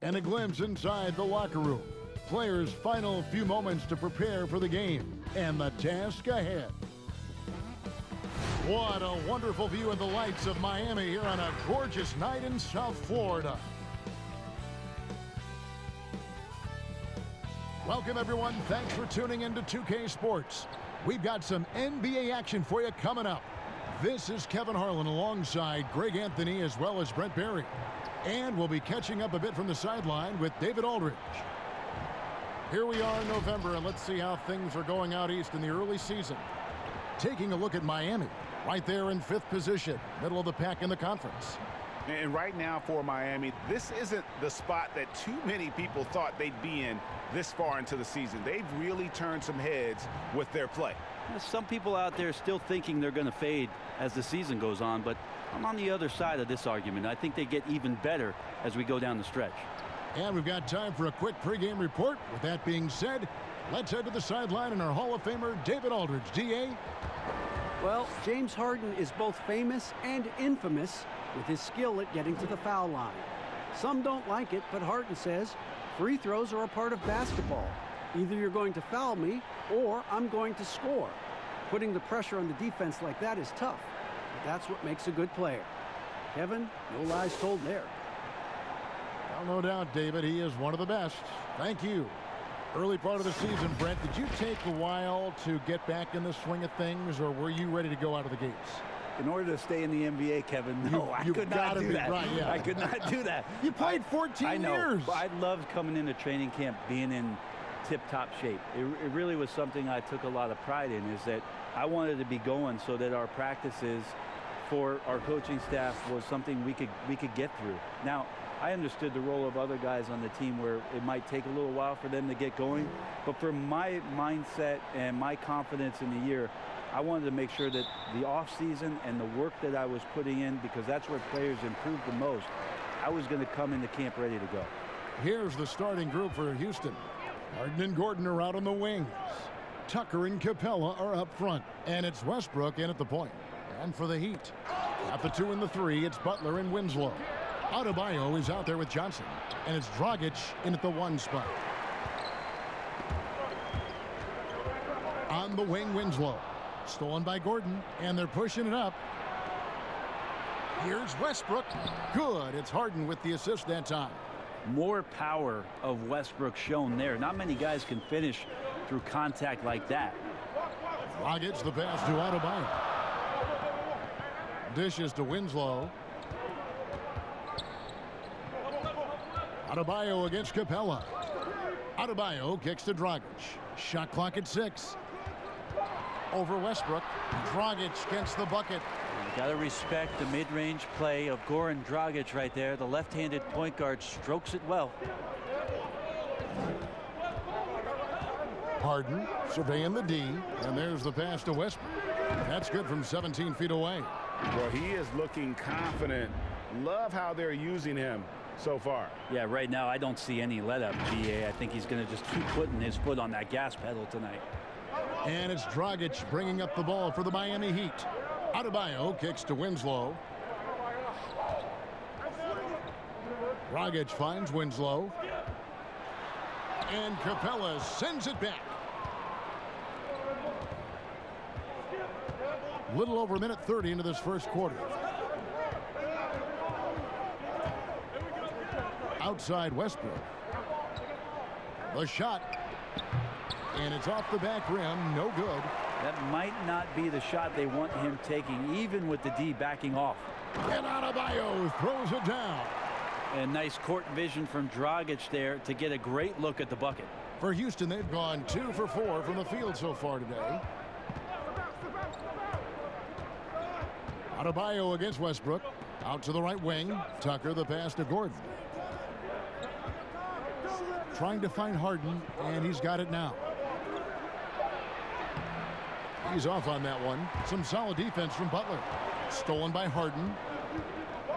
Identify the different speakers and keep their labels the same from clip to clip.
Speaker 1: And a glimpse inside the locker room. Players' final few moments to prepare for the game and the task ahead. What a wonderful view of the lights of Miami here on a gorgeous night in South Florida. Welcome, everyone. Thanks for tuning in to 2K Sports. We've got some NBA action for you coming up. This is Kevin Harlan alongside Greg Anthony as well as Brent Barry. And we'll be catching up a bit from the sideline with David Aldridge. Here we are in November, and let's see how things are going out east in the early season. Taking a look at Miami, right there in 5th position, middle of the pack in the conference.
Speaker 2: And right now for Miami, this isn't the spot that too many people thought they'd be in this far into the season. They've really turned some heads with their play.
Speaker 3: Some people out there still thinking they're going to fade as the season goes on, but I'm on the other side of this argument. I think they get even better as we go down the stretch.
Speaker 1: And we've got time for a quick pregame report. With that being said, let's head to the sideline and our Hall of Famer, David Aldridge. D.A.?
Speaker 4: Well, James Harden is both famous and infamous with his skill at getting to the foul line. Some don't like it, but Harden says, free throws are a part of basketball. Either you're going to foul me or I'm going to score. Putting the pressure on the defense like that is tough, but that's what makes a good player. Kevin, no lies told there.
Speaker 1: Well, no doubt, David, he is one of the best. Thank you. Early part of the season, Brent, did you take a while to get back in the swing of things, or were you ready to go out of the gates?
Speaker 3: In order to stay in the NBA, Kevin, no, I could not do that.
Speaker 1: Right, yeah.
Speaker 3: I could not do that.
Speaker 1: You played 14 years.
Speaker 3: I loved coming into training camp being in tip-top shape. It really was something I took a lot of pride in, is that I wanted to be going so that our practices for our coaching staff was something we could get through. Now, I understood the role of other guys on the team where it might take a little while for them to get going, but for my mindset and my confidence in the year, I wanted to make sure that the offseason and the work that I was putting in, because that's where players improve the most, I was going to come into camp ready to go.
Speaker 1: Here's the starting group for Houston. Harden and Gordon are out on the wings. Tucker and Capella are up front, and it's Westbrook in at the point. And for the Heat, at the 2 and the 3, it's Butler and Winslow. Adebayo is out there with Johnson, and it's Dragic in at the 1 spot. On the wing, Winslow. Stolen by Gordon, and they're pushing it up. Here's Westbrook. Good. It's Harden with the assist that time.
Speaker 3: More power of Westbrook shown there. Not many guys can finish through contact like that.
Speaker 1: Dragic the pass to Adebayo. Dishes to Winslow. Adebayo against Capella. Adebayo kicks to Dragic. Shot clock at 6. Over Westbrook. Dragic gets the bucket.
Speaker 5: Got to respect the mid-range play of Goran Dragic right there. The left-handed point guard strokes it well.
Speaker 1: Harden surveying the D, and there's the pass to Westbrook. That's good from 17 feet away.
Speaker 2: Well, he is looking confident. Love how they're using him so far.
Speaker 3: Yeah, right now I don't see any let-up, GA. I think he's going to just keep putting his foot on that gas pedal tonight.
Speaker 1: And it's Dragic bringing up the ball for the Miami Heat. Adebayo kicks to Winslow. Dragic finds Winslow. And Capella sends it back. Little over a minute 30 into this first quarter. Outside Westbrook. The shot. And it's off the back rim. No good.
Speaker 3: That might not be the shot they want him taking, even with the D backing off.
Speaker 1: And Adebayo throws it down.
Speaker 5: And nice court vision from Dragic there to get a great look at the bucket.
Speaker 1: For Houston, they've gone 2 for 4 from the field so far today. Adebayo against Westbrook. Out to the right wing. Tucker the pass to Gordon. Trying to find Harden, and he's got it now. He's off on that one. Some solid defense from Butler. Stolen by Harden.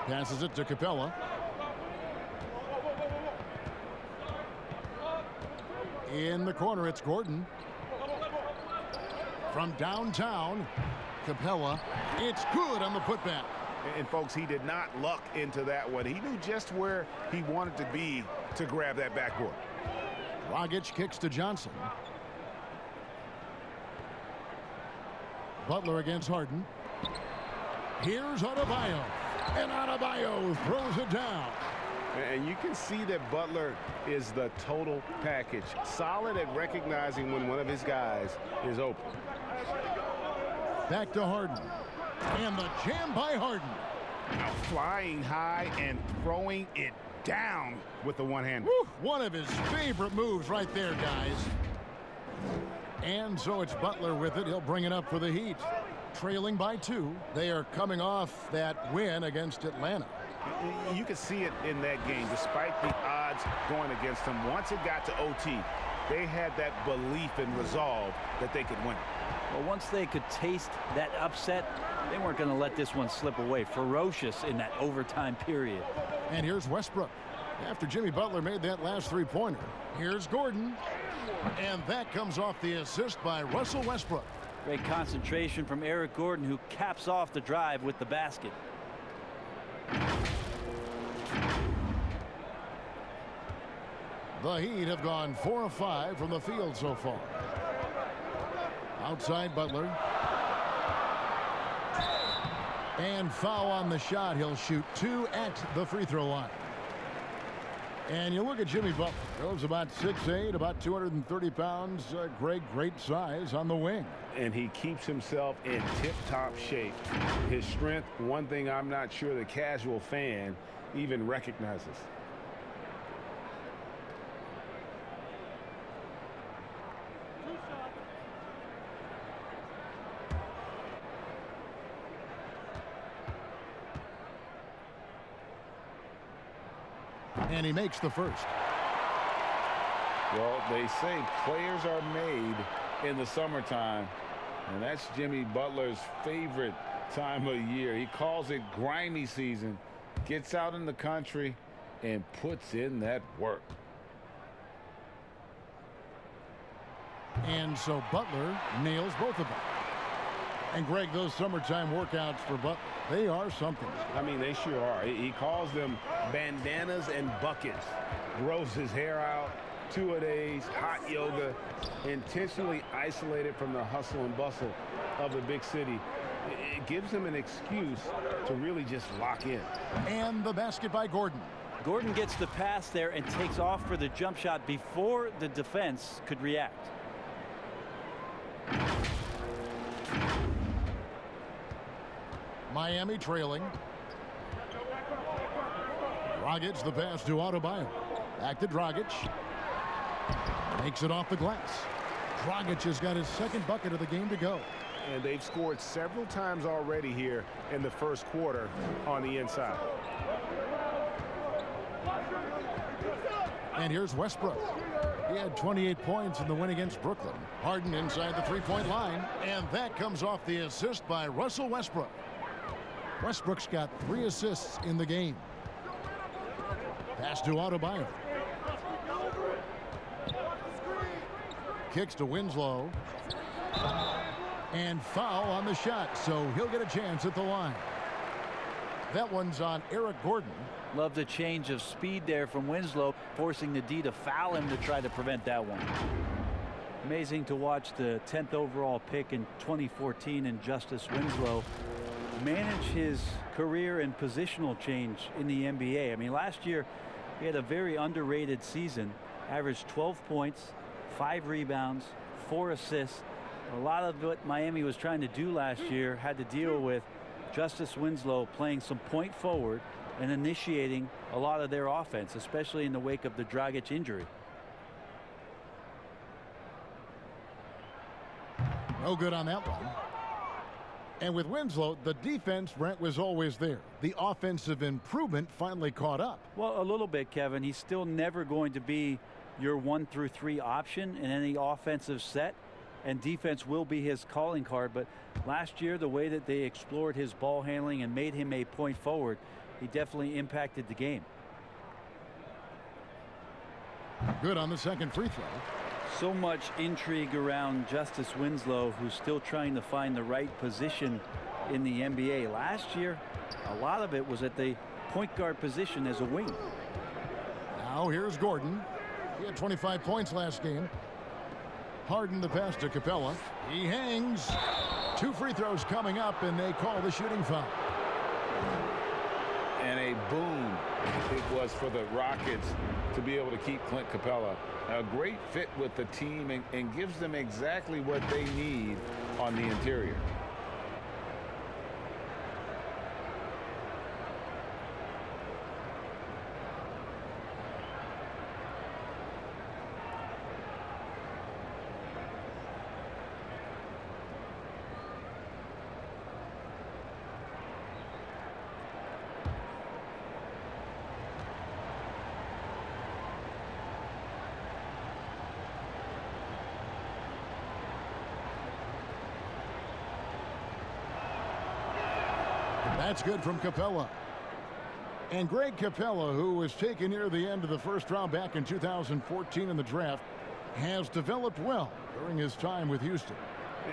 Speaker 1: Passes it to Capella. In the corner, it's Gordon. From downtown, Capella. It's good on the putback.
Speaker 2: And folks, he did not luck into that one. He knew just where he wanted to be to grab that backboard.
Speaker 1: Dragic kicks to Johnson. Butler against Harden. Here's Adebayo. And Adebayo throws it down.
Speaker 2: And you can see that Butler is the total package. Solid at recognizing when one of his guys is open.
Speaker 1: Back to Harden. And the jam by Harden.
Speaker 2: Now flying high and throwing it down with the one-hander.
Speaker 1: One of his favorite moves right there, guys. And so it's Butler with it. He'll bring it up for the Heat. Trailing by 2. They are coming off that win against Atlanta.
Speaker 2: You could see it in that game. Despite the odds going against them, once it got to OT, they had that belief and resolve that they could win.
Speaker 3: Well, once they could taste that upset, they weren't going to let this one slip away. Ferocious in that overtime period.
Speaker 1: And here's Westbrook. After Jimmy Butler made that last three-pointer, here's Gordon. And that comes off the assist by Russell Westbrook.
Speaker 3: Great concentration from Eric Gordon, who caps off the drive with the basket.
Speaker 1: The Heat have gone 4 of 5 from the field so far. Outside Butler. And foul on the shot. He'll shoot 2 at the free throw line. And you look at Jimmy Butler. Goes about 6'8", about 230 pounds. Great size on the wing.
Speaker 2: And he keeps himself in tip-top shape. His strength, one thing I'm not sure the casual fan even recognizes.
Speaker 1: And he makes the first.
Speaker 2: Well, they say players are made in the summertime, and that's Jimmy Butler's favorite time of year. He calls it grimy season, gets out in the country, and puts in that work.
Speaker 1: And so Butler nails both of them. And Greg, those summertime workouts for Butler, they are something.
Speaker 2: I mean, they sure are. He calls them bandanas and buckets. Grows his hair out, 2-a-days, hot yoga, intentionally isolated from the hustle and bustle of the big city. It gives him an excuse to really just lock in.
Speaker 1: And the basket by Gordon.
Speaker 3: Gordon gets the pass there and takes off for the jump shot before the defense could react.
Speaker 1: Miami trailing. Dragic the pass to Adebayo. Back to Dragic. Makes it off the glass. Dragic has got his second bucket of the game to go.
Speaker 2: And they've scored several times already here in the first quarter on the inside.
Speaker 1: And here's Westbrook. He had 28 points in the win against Brooklyn. Harden inside the three-point line. And that comes off the assist by Russell Westbrook. Westbrook's got 3 assists in the game. Pass to Adebayo. Kicks to Winslow. And foul on the shot, so he'll get a chance at the line. That one's on Eric Gordon.
Speaker 3: Love the change of speed there from Winslow, forcing the D to foul him to try to prevent that one. Amazing to watch the 10th overall pick in 2014 and Justice Winslow manage his career and positional change in the NBA. I mean, last year he had a very underrated season. Averaged 12 points, 5 rebounds, 4 assists. A lot of what Miami was trying to do last year had to deal with Justice Winslow playing some point forward and initiating a lot of their offense, especially in the wake of the Dragic injury.
Speaker 1: No good on that one. And with Winslow, the defense, Brent, was always there. The offensive improvement finally caught up.
Speaker 3: Well, a little bit, Kevin. He's still never going to be your 1 through 3 option in any offensive set, and defense will be his calling card. But last year, the way that they explored his ball handling and made him a point forward, he definitely impacted the game.
Speaker 1: Good on the second free throw.
Speaker 3: So much intrigue around Justice Winslow, who's still trying to find the right position in the NBA. Last year, a lot of it was at the point guard position as a wing.
Speaker 1: Now here's Gordon. He had 25 points last game. Harden the pass to Capella. He hangs. 2 free throws coming up, and they call the shooting foul.
Speaker 2: And a boon it was for the Rockets to be able to keep Clint Capella. A great fit with the team and gives them exactly what they need on the interior.
Speaker 1: That's good from Capella. And Greg Capella, who was taken near the end of the first round back in 2014 in the draft, has developed well during his time with Houston.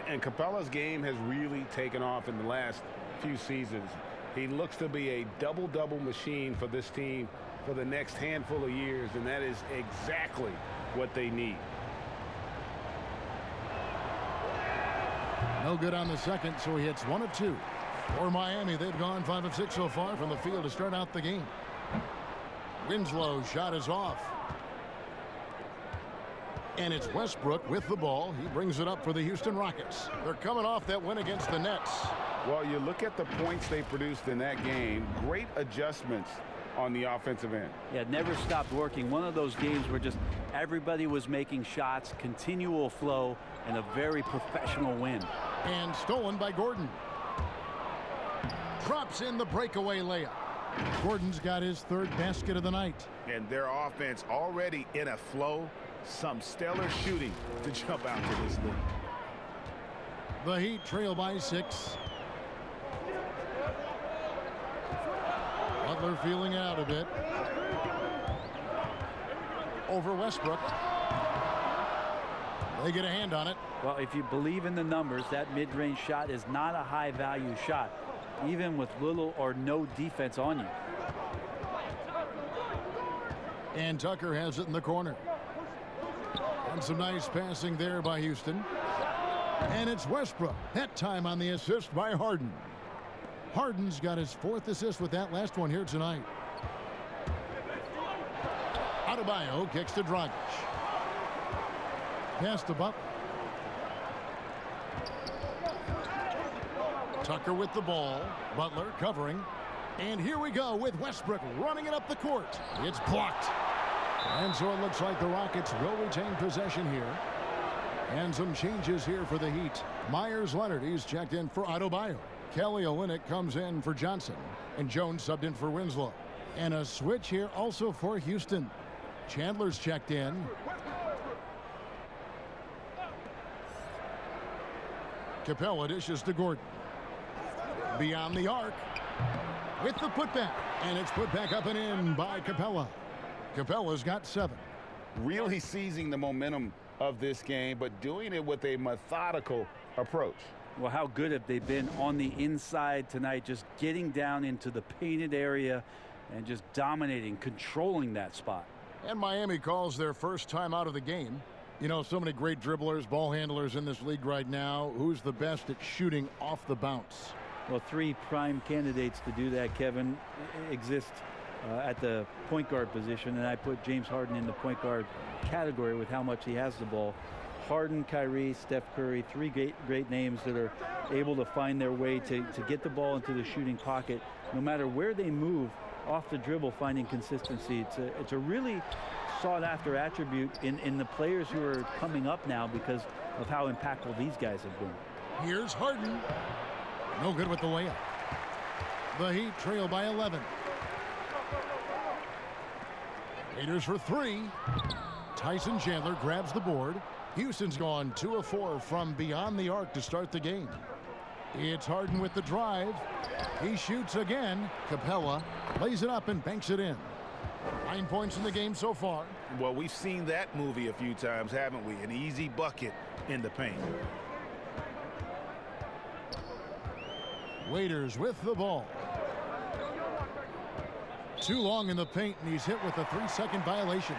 Speaker 2: And Capella's game has really taken off in the last few seasons. He looks to be a double-double machine for this team for the next handful of years, and that is exactly what they need.
Speaker 1: No good on the second, so he hits 1 of 2. For Miami, they've gone 5 of 6 so far from the field to start out the game. Winslow's shot is off. And it's Westbrook with the ball. He brings it up for the Houston Rockets. They're coming off that win against the Nets.
Speaker 2: Well, you look at the points they produced in that game. Great adjustments on the offensive end.
Speaker 3: Yeah, it never stopped working. One of those games where just everybody was making shots, continual flow, and a very professional win.
Speaker 1: And stolen by Gordon. Drops in the breakaway layup. Gordon's got his 3rd basket of the night.
Speaker 2: And their offense already in a flow. Some stellar shooting to jump out to this lead.
Speaker 1: The Heat trail by 6. Butler feeling it out a bit. Over Westbrook. They get a hand on it.
Speaker 3: Well, if you believe in the numbers, that mid-range shot is not a high-value shot, even with little or no defense on you.
Speaker 1: And Tucker has it in the corner. And some nice passing there by Houston. And it's Westbrook. That time on the assist by Harden. Harden's got his 4th assist with that last one here tonight. Adebayo kicks to Dragic. Pass to Butler. Tucker with the ball. Butler covering. And here we go with Westbrook running it up the court. It's blocked. And so it looks like the Rockets will retain possession here. And some changes here for the Heat. Myers Leonard, he's checked in for Adebayo. Kelly Olynyk comes in for Johnson. And Jones subbed in for Winslow. And a switch here also for Houston. Chandler's checked in. Capella dishes to Gordon. Beyond the arc. With the putback. And it's put back up and in by Capella. Capella's got 7.
Speaker 2: Really seizing the momentum of this game, but doing it with a methodical approach.
Speaker 3: Well, how good have they been on the inside tonight, just getting down into the painted area and just dominating, controlling that spot.
Speaker 1: And Miami calls their first time out of the game. You know, so many great dribblers, ball handlers in this league right now. Who's the best at shooting off the bounce?
Speaker 3: Well, 3 prime candidates to do that, Kevin, exist at the point guard position, and I put James Harden in the point guard category with how much he has the ball. Harden, Kyrie, Steph Curry, 3 great names that are able to find their way to get the ball into the shooting pocket. No matter where they move off the dribble, finding consistency. It's a really sought-after attribute in the players who are coming up now because of how impactful these guys have been.
Speaker 1: Here's Harden. No good with the layup. The Heat trail by 11. Raiders for 3. Tyson Chandler grabs the board. Houston's gone 2 of 4 from beyond the arc to start the game. It's Harden with the drive. He shoots again. Capella lays it up and banks it in. 9 points in the game so far.
Speaker 2: Well, we've seen that movie a few times, haven't we? An easy bucket in the paint.
Speaker 1: Waiters with the ball. Too long in the paint, and he's hit with a 3-second violation.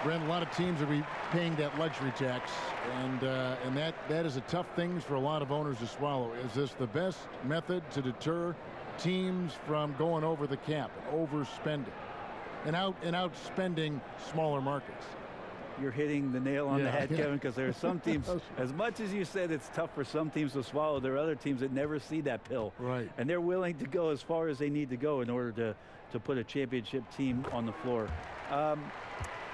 Speaker 1: Brent, a lot of teams will be paying that luxury tax, and that is a tough thing for a lot of owners to swallow. Is this the best method to deter teams from going over the cap, overspending, and outspending smaller markets?
Speaker 3: You're hitting the nail on the head, Kevin, because there are some teams, as much as you said it's tough for some teams to swallow, there are other teams that never see that pill.
Speaker 1: Right.
Speaker 3: And they're willing to go as far as they need to go in order to put a championship team on the floor.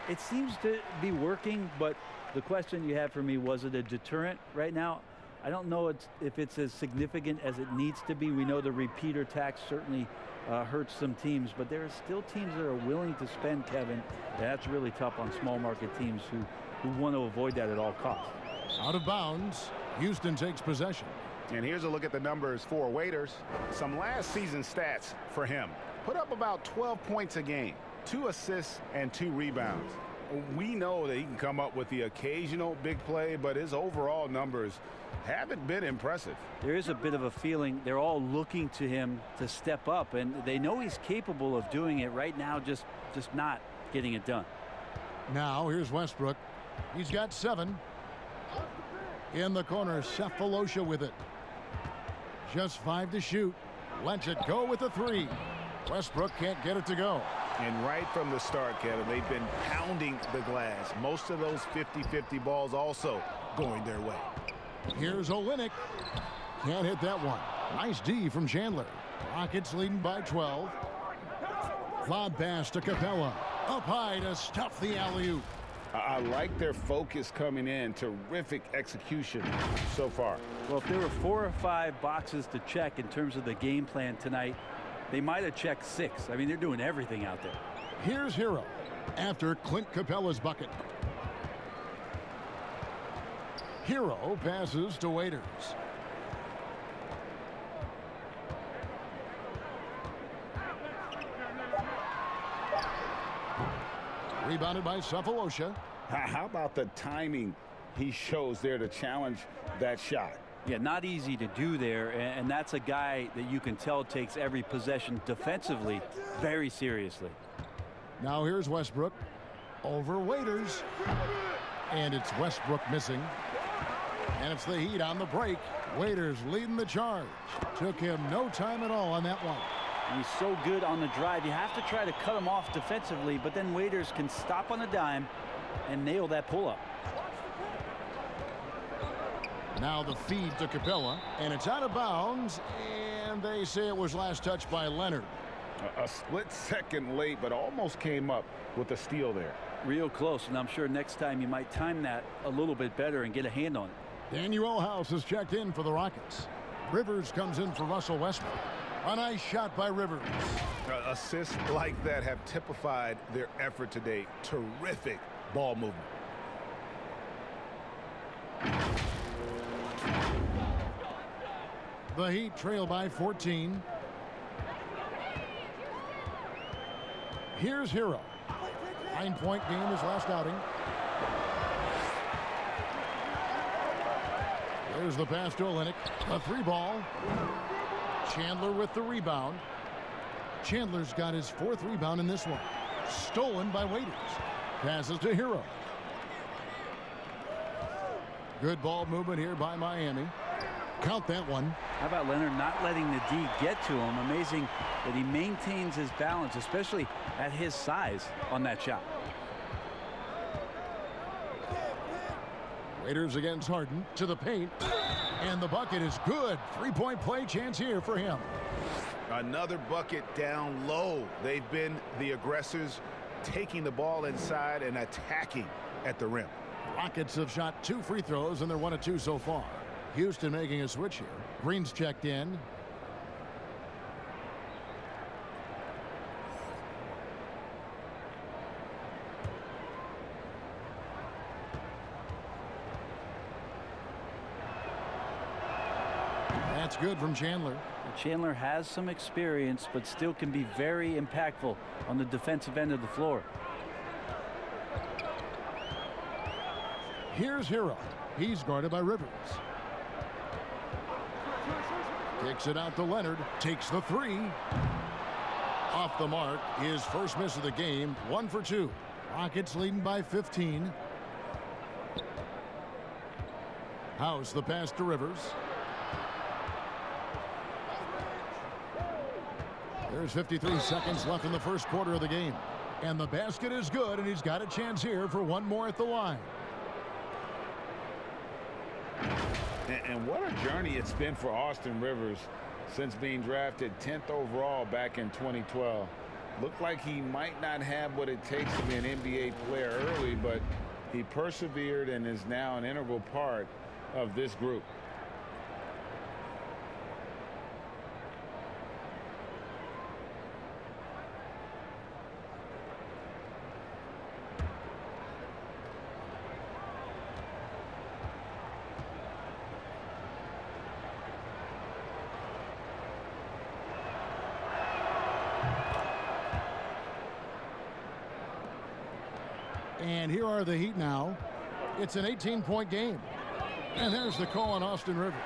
Speaker 3: It seems to be working, but the question you have for me, was it a deterrent right now? I don't know if it's as significant as it needs to be. We know the repeater tax certainly hurts some teams, but there are still teams that are willing to spend, Kevin. That's really tough on small market teams who want to avoid that at all costs.
Speaker 1: Out of bounds. Houston takes possession.
Speaker 6: And here's a look at the numbers for Waiters. Some last season stats for him. Put up about 12 points a game, 2 assists and 2 rebounds. We know that he can come up with the occasional big play, but his overall numbers haven't been impressive.
Speaker 3: There is a bit of a feeling they're all looking to him to step up, and they know he's capable of doing it right now, just not getting it done.
Speaker 1: Now here's Westbrook. He's got 7. In the corner, Cephalosha with it. Just 5 to shoot. Lets it go with a 3. Westbrook can't get it to go.
Speaker 6: And right from the start, Kevin, they've been pounding the glass. Most of those 50-50 balls also going their way.
Speaker 1: Here's Olynyk. Can't hit that one. Nice D from Chandler. Rockets leading by 12. Lob pass to Capella. Up high to stuff the alley-oop.
Speaker 6: I like their focus coming in. Terrific execution so far.
Speaker 3: Well, if there were 4 or 5 boxes to check in terms of the game plan tonight, they might have checked 6. I mean, they're doing everything out there.
Speaker 1: Here's Hero after Clint Capella's bucket. Hero passes to Waiters. Rebounded by Cephalosha.
Speaker 6: How about the timing he shows there to challenge that shot?
Speaker 3: Yeah, not easy to do there, and that's a guy that you can tell takes every possession defensively very seriously.
Speaker 1: Now here's Westbrook over Waiters, and it's Westbrook missing, and it's the Heat on the break. Waiters leading the charge. Took him no time at all on that one.
Speaker 3: And he's so good on the drive. You have to try to cut him off defensively, but then Waiters can stop on a dime and nail that pull-up.
Speaker 1: Now the feed to Capella, and it's out of bounds, and they say it was last touched by Leonard.
Speaker 6: A split second late, but almost came up with a steal there.
Speaker 3: Real close, and I'm sure next time you might time that a little bit better and get a hand on it.
Speaker 1: Daniel House has checked in for the Rockets. Rivers comes in for Russell Westbrook. A nice shot by Rivers.
Speaker 6: Assists like that have typified their effort today. Terrific ball movement.
Speaker 1: The Heat trail by 14. Here's Hero. 9-point game his last outing. There's the pass to Olynyk. A 3-ball. Chandler with the rebound. Chandler's got his 4th rebound in this one. Stolen by Waiters. Passes to Hero. Good ball movement here by Miami. Count that one.
Speaker 3: How about Leonard not letting the D get to him? Amazing that he maintains his balance, especially at his size on that shot.
Speaker 1: Waiters against Harden to the paint. And the bucket is good. 3-point play chance here for him.
Speaker 6: Another bucket down low. They've been the aggressors, taking the ball inside and attacking at the rim.
Speaker 1: Rockets have shot 2 free throws, and they're 1 of 2 so far. Houston making a switch here. Green's checked in. That's good from Chandler.
Speaker 3: Chandler has some experience, but still can be very impactful on the defensive end of the floor.
Speaker 1: Here's Hero. He's guarded by Rivers. Kicks it out to Leonard. Takes the three. Off the mark. His first miss of the game. 1 for 2. Rockets leading by 15. House the pass to Rivers. There's 53 seconds left in the first quarter of the game. And the basket is good, and he's got a chance here for one more at the line.
Speaker 2: And what a journey it's been for Austin Rivers since being drafted 10th overall back in 2012. Looked like he might not have what it takes to be an NBA player early, but he persevered and is now an integral part of this group.
Speaker 1: And here are the Heat now. It's an 18-point game. And there's the call on Austin Rivers.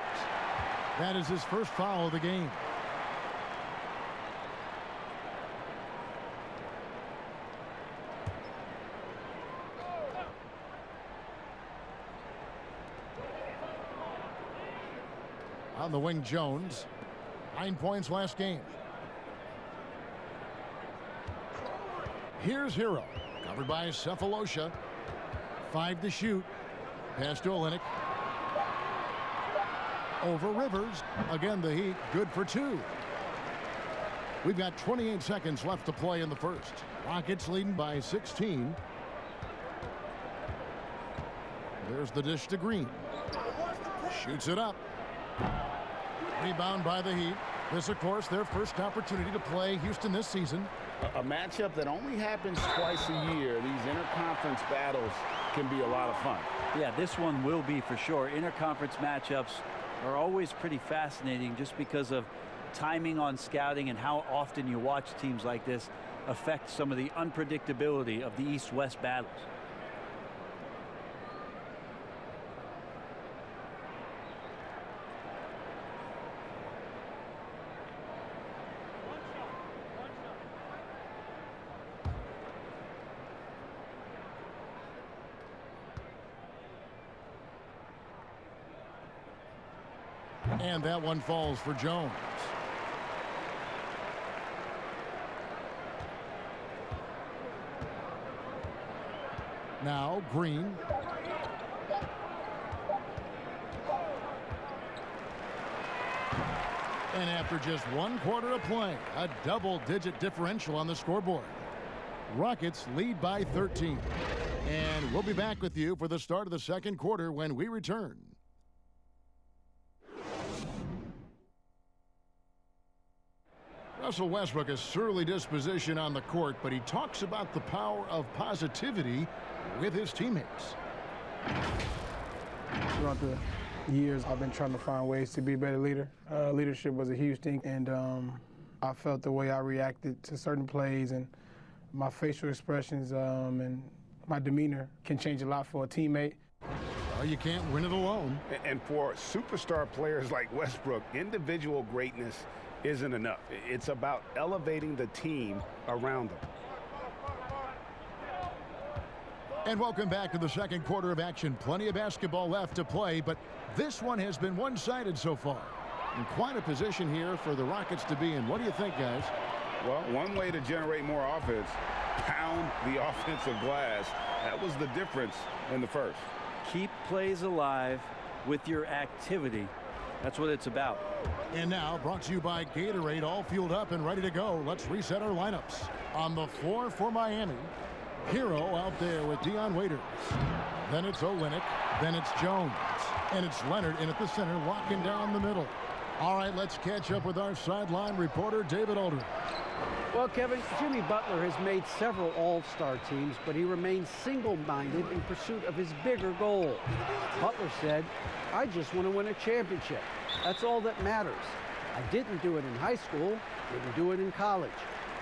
Speaker 1: That is his first foul of the game. On the wing, Jones. 9 points last game. Here's Hero. Covered by Cephalosha. 5 to shoot. Pass to Olynyk. Over Rivers. Again, the Heat good for 2. We've got 28 seconds left to play in the first. Rockets leading by 16. There's the dish to Green. Shoots it up. Rebound by the Heat. This, of course, their first opportunity to play Houston this season.
Speaker 2: A matchup that only happens twice a year. These interconference battles can be a lot of fun.
Speaker 3: Yeah, this one will be for sure. Interconference matchups are always pretty fascinating just because of timing on scouting and how often you watch teams like this affect some of the unpredictability of the East-West battles.
Speaker 1: And that one falls for Jones. Now Green. And after just 1 quarter of play, a double-digit differential on the scoreboard. Rockets lead by 13. And we'll be back with you for the start of the second quarter when we return. Russell Westbrook is surly disposition on the court, but he talks about the power of positivity with his teammates.
Speaker 7: Throughout the years, I've been trying to find ways to be a better leader. Leadership was a huge thing, and I felt the way I reacted to certain plays and my facial expressions and my demeanor can change a lot for a teammate.
Speaker 1: Well, you can't win it alone.
Speaker 6: And for superstar players like Westbrook, individual greatness isn't enough. It's about elevating the team around them.
Speaker 1: And welcome back to the second quarter of action. Plenty of basketball left to play, but this one has been one-sided so far. And quite a position here for the Rockets to be in. What do you think, guys?
Speaker 2: Well, one way to generate more offense, pound the offensive glass. That was the difference in the first.
Speaker 3: Keep plays alive with your activity. That's what it's about.
Speaker 1: And now, brought to you by Gatorade, all fueled up and ready to go. Let's reset our lineups. On the floor for Miami, Hero out there with Dion Waiters. Then it's Olynyk. Then it's Jones. And it's Leonard in at the center, locking down the middle. All right, let's catch up with our sideline reporter, David Aldridge.
Speaker 4: Well, Kevin, Jimmy Butler has made several all-star teams, but he remains single-minded in pursuit of his bigger goal. Butler said, "I just want to win a championship. That's all that matters. I didn't do it in high school, didn't do it in college.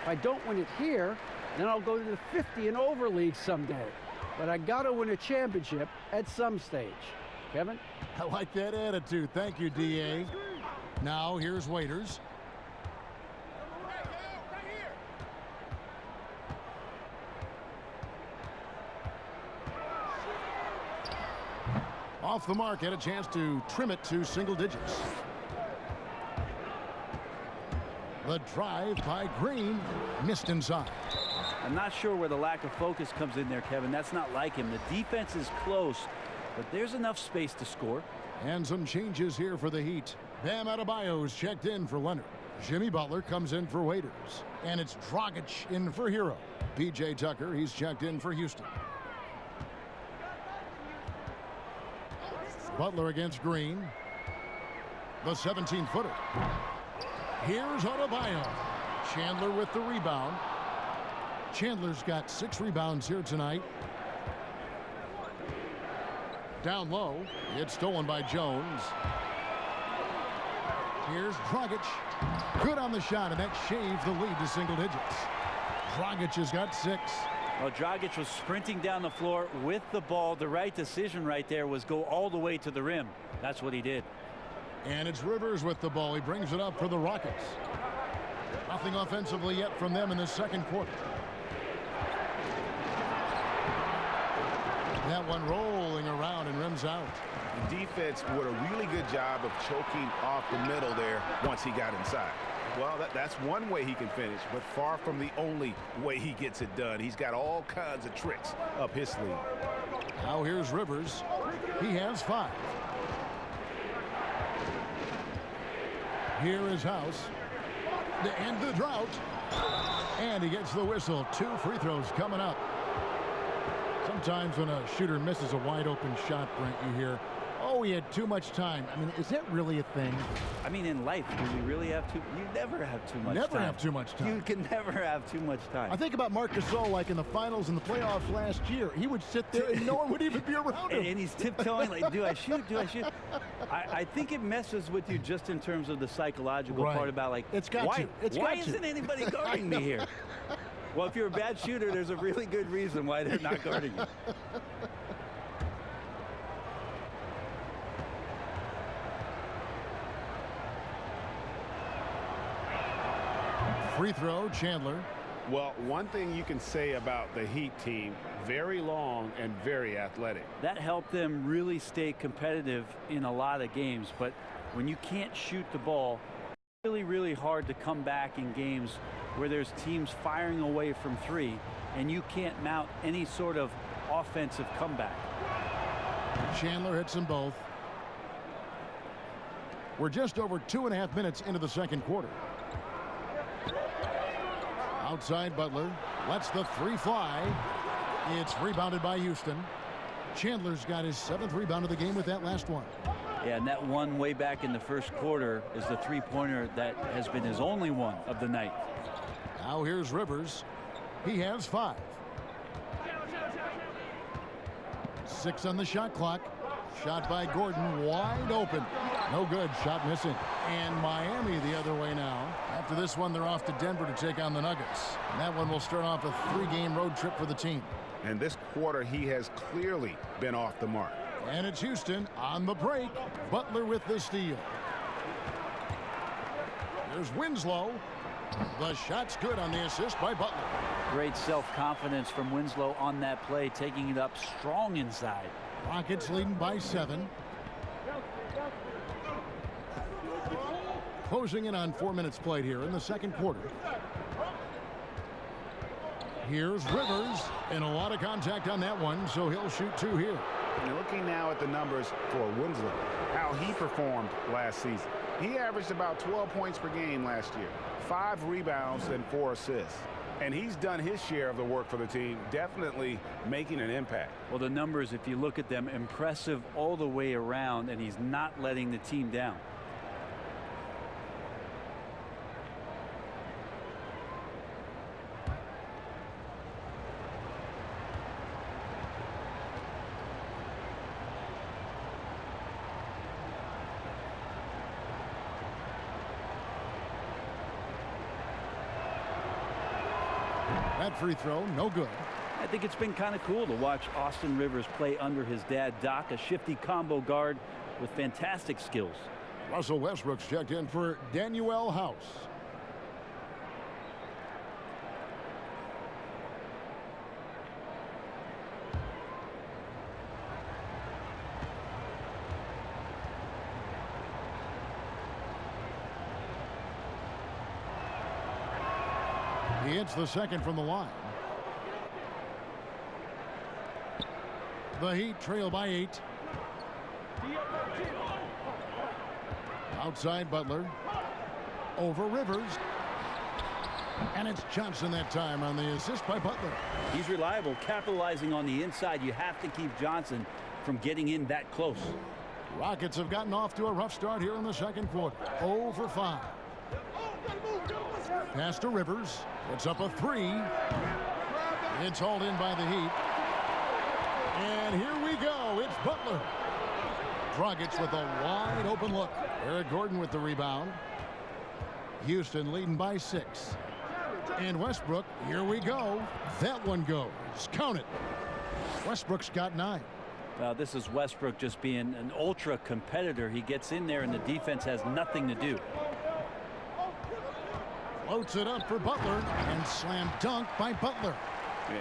Speaker 4: If I don't win it here, then I'll go to the 50 and over league someday. But I got to win a championship at some stage." Kevin?
Speaker 1: I like that attitude. Thank you, D.A. Now here's Waiters. Off the mark, had a chance to trim it to single digits. The drive by Green, missed inside.
Speaker 3: I'm not sure where the lack of focus comes in there, Kevin. That's not like him. The defense is close, but there's enough space to score.
Speaker 1: And some changes here for the Heat. Bam Adebayo's checked in for Leonard. Jimmy Butler comes in for Waiters. And it's Dragic in for Hero. P.J. Tucker, he's checked in for Houston. Butler against Green. The 17-footer. Here's Adebayo. Chandler with the rebound. Chandler's got 6 rebounds here tonight. Down low. It's stolen by Jones. Here's Dragic. Good on the shot, and that shaved the lead to single digits. Dragic has got 6.
Speaker 3: Well, Dragic was sprinting down the floor with the ball. The right decision right there was go all the way to the rim. That's what he did.
Speaker 1: And it's Rivers with the ball. He brings it up for the Rockets. Nothing offensively yet from them in the second quarter. That one rolling around and rims out.
Speaker 6: The defense did a really good job of choking off the middle there once he got inside. Well, that's one way he can finish, but far from the only way he gets it done. He's got all kinds of tricks up his sleeve.
Speaker 1: Now here's Rivers. He has 5. Here is House. To end the drought. And he gets the whistle. 2 free throws coming up. Sometimes when a shooter misses a wide open shot, Brent, you hear, oh, he had too much time. I mean, is that really a thing?
Speaker 3: I mean, in life, do we really have to? You never have too much time.
Speaker 1: Never have too much time.
Speaker 3: You can never have too much time.
Speaker 1: I think about Marc Gasol, like in the finals and the playoffs last year. He would sit there and no one would even be around him.
Speaker 3: And he's tiptoeing like, do I shoot? Do I shoot? I think it messes with you just in terms of the psychological part about like,
Speaker 1: it's got
Speaker 3: why,
Speaker 1: to.
Speaker 3: Why isn't anybody guarding me here? Well, if you're a bad shooter, there's a really good reason why they're not guarding you.
Speaker 1: Free throw, Chandler.
Speaker 6: Well, one thing you can say about the Heat team, very long and very athletic.
Speaker 3: That helped them really stay competitive in a lot of games. But when you can't shoot the ball, it's really, really hard to come back in games where there's teams firing away from 3 and you can't mount any sort of offensive comeback.
Speaker 1: Chandler hits them both. We're just over 2.5 minutes into the second quarter. Outside Butler lets the 3 fly. It's rebounded by Houston. Chandler's got his 7th rebound of the game with that last one.
Speaker 3: Yeah, and that one way back in the first quarter is the 3-pointer that has been his only one of the night.
Speaker 1: Now here's Rivers. He has 5. 6 on the shot clock. Shot by Gordon, wide open. No good, shot missing. And Miami the other way now. After this one, they're off to Denver to take on the Nuggets. And that one will start off a 3-game road trip for the team.
Speaker 6: And this quarter, he has clearly been off the mark.
Speaker 1: And it's Houston on the break. Butler with the steal. Here's Winslow. The shot's good on the assist by Butler.
Speaker 3: Great self-confidence from Winslow on that play, taking it up strong inside.
Speaker 1: Rockets leading by 7. Closing in on 4 minutes played here in the second quarter. Here's Rivers, and a lot of contact on that one, so he'll shoot 2 here.
Speaker 6: And looking now at the numbers for Winslow, how he performed last season. He averaged about 12 points per game last year, 5 rebounds and 4 assists. And he's done his share of the work for the team, definitely making an impact.
Speaker 3: Well, the numbers, if you look at them, impressive all the way around, and he's not letting the team down.
Speaker 1: That free throw, no good.
Speaker 3: I think it's been kind of cool to watch Austin Rivers play under his dad, Doc, a shifty combo guard with fantastic skills.
Speaker 1: Russell Westbrook's checked in for Daniel House. He hits the second from the line. The Heat trail by 8. Outside Butler. Over Rivers. And it's Johnson that time on the assist by Butler.
Speaker 3: He's reliable, capitalizing on the inside. You have to keep Johnson from getting in that close.
Speaker 1: Rockets have gotten off to a rough start here in the second quarter. 0 for 5. Pass to Rivers. Puts up a 3. It's hauled in by the Heat. And here we go. It's Butler. Dragic with a wide open look. Eric Gordon with the rebound. Houston leading by 6. And Westbrook, here we go. That one goes. Count it. Westbrook's got 9.
Speaker 3: Well, this is Westbrook just being an ultra competitor. He gets in there and the defense has nothing to do.
Speaker 1: Floats it up for Butler and slam dunk by Butler.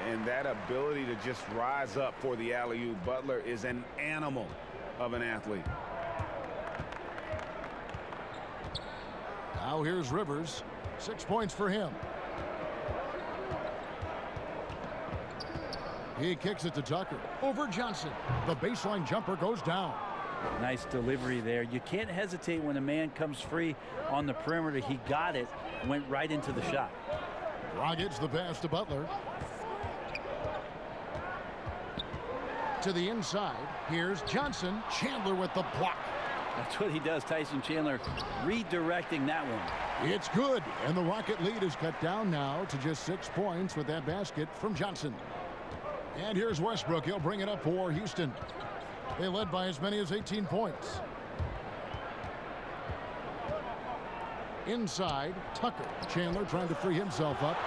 Speaker 2: And that ability to just rise up for the alley-oop. Butler is an animal of an athlete.
Speaker 1: Now here's Rivers. 6 points for him. He kicks it to Tucker. Over Johnson. The baseline jumper goes down.
Speaker 3: Nice delivery there. You can't hesitate when a man comes free on the perimeter. He got it, went right into the shot.
Speaker 1: Dragic the pass to Butler. To the inside. Here's Johnson. Chandler with the block.
Speaker 3: That's what he does, Tyson Chandler, redirecting that one.
Speaker 1: It's good. And the Rocket lead is cut down now to just 6 points with that basket from Johnson. And here's Westbrook. He'll bring it up for Houston. They led by as many as 18 points. Inside, Tucker. Chandler trying to free himself up.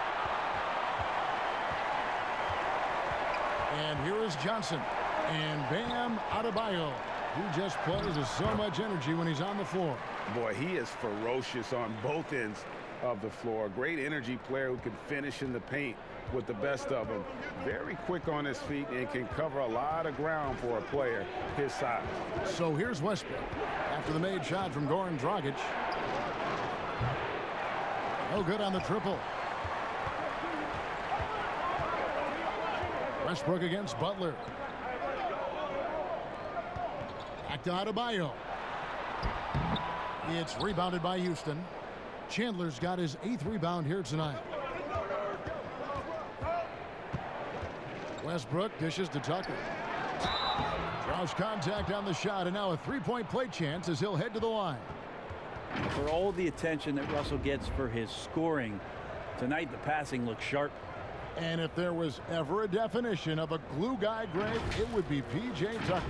Speaker 1: And here is Johnson. And Bam Adebayo, who just plays with so much energy when he's on the floor.
Speaker 2: Boy, he is ferocious on both ends of the floor. Great energy player who can finish in the paint with the best of them. Very quick on his feet and can cover a lot of ground for a player his size.
Speaker 1: So here's Westbrook after the made shot from Goran Dragic. No good on the triple. Westbrook against Butler. Back to Adebayo. It's rebounded by Houston. Chandler's got his 8th rebound here tonight. Westbrook dishes to Tucker. Draws contact on the shot, and now a three-point play chance as he'll head to the line.
Speaker 3: For all the attention that Russell gets for his scoring, tonight the passing looks sharp.
Speaker 1: And if there was ever a definition of a glue guy, Greg, it would be P.J. Tucker.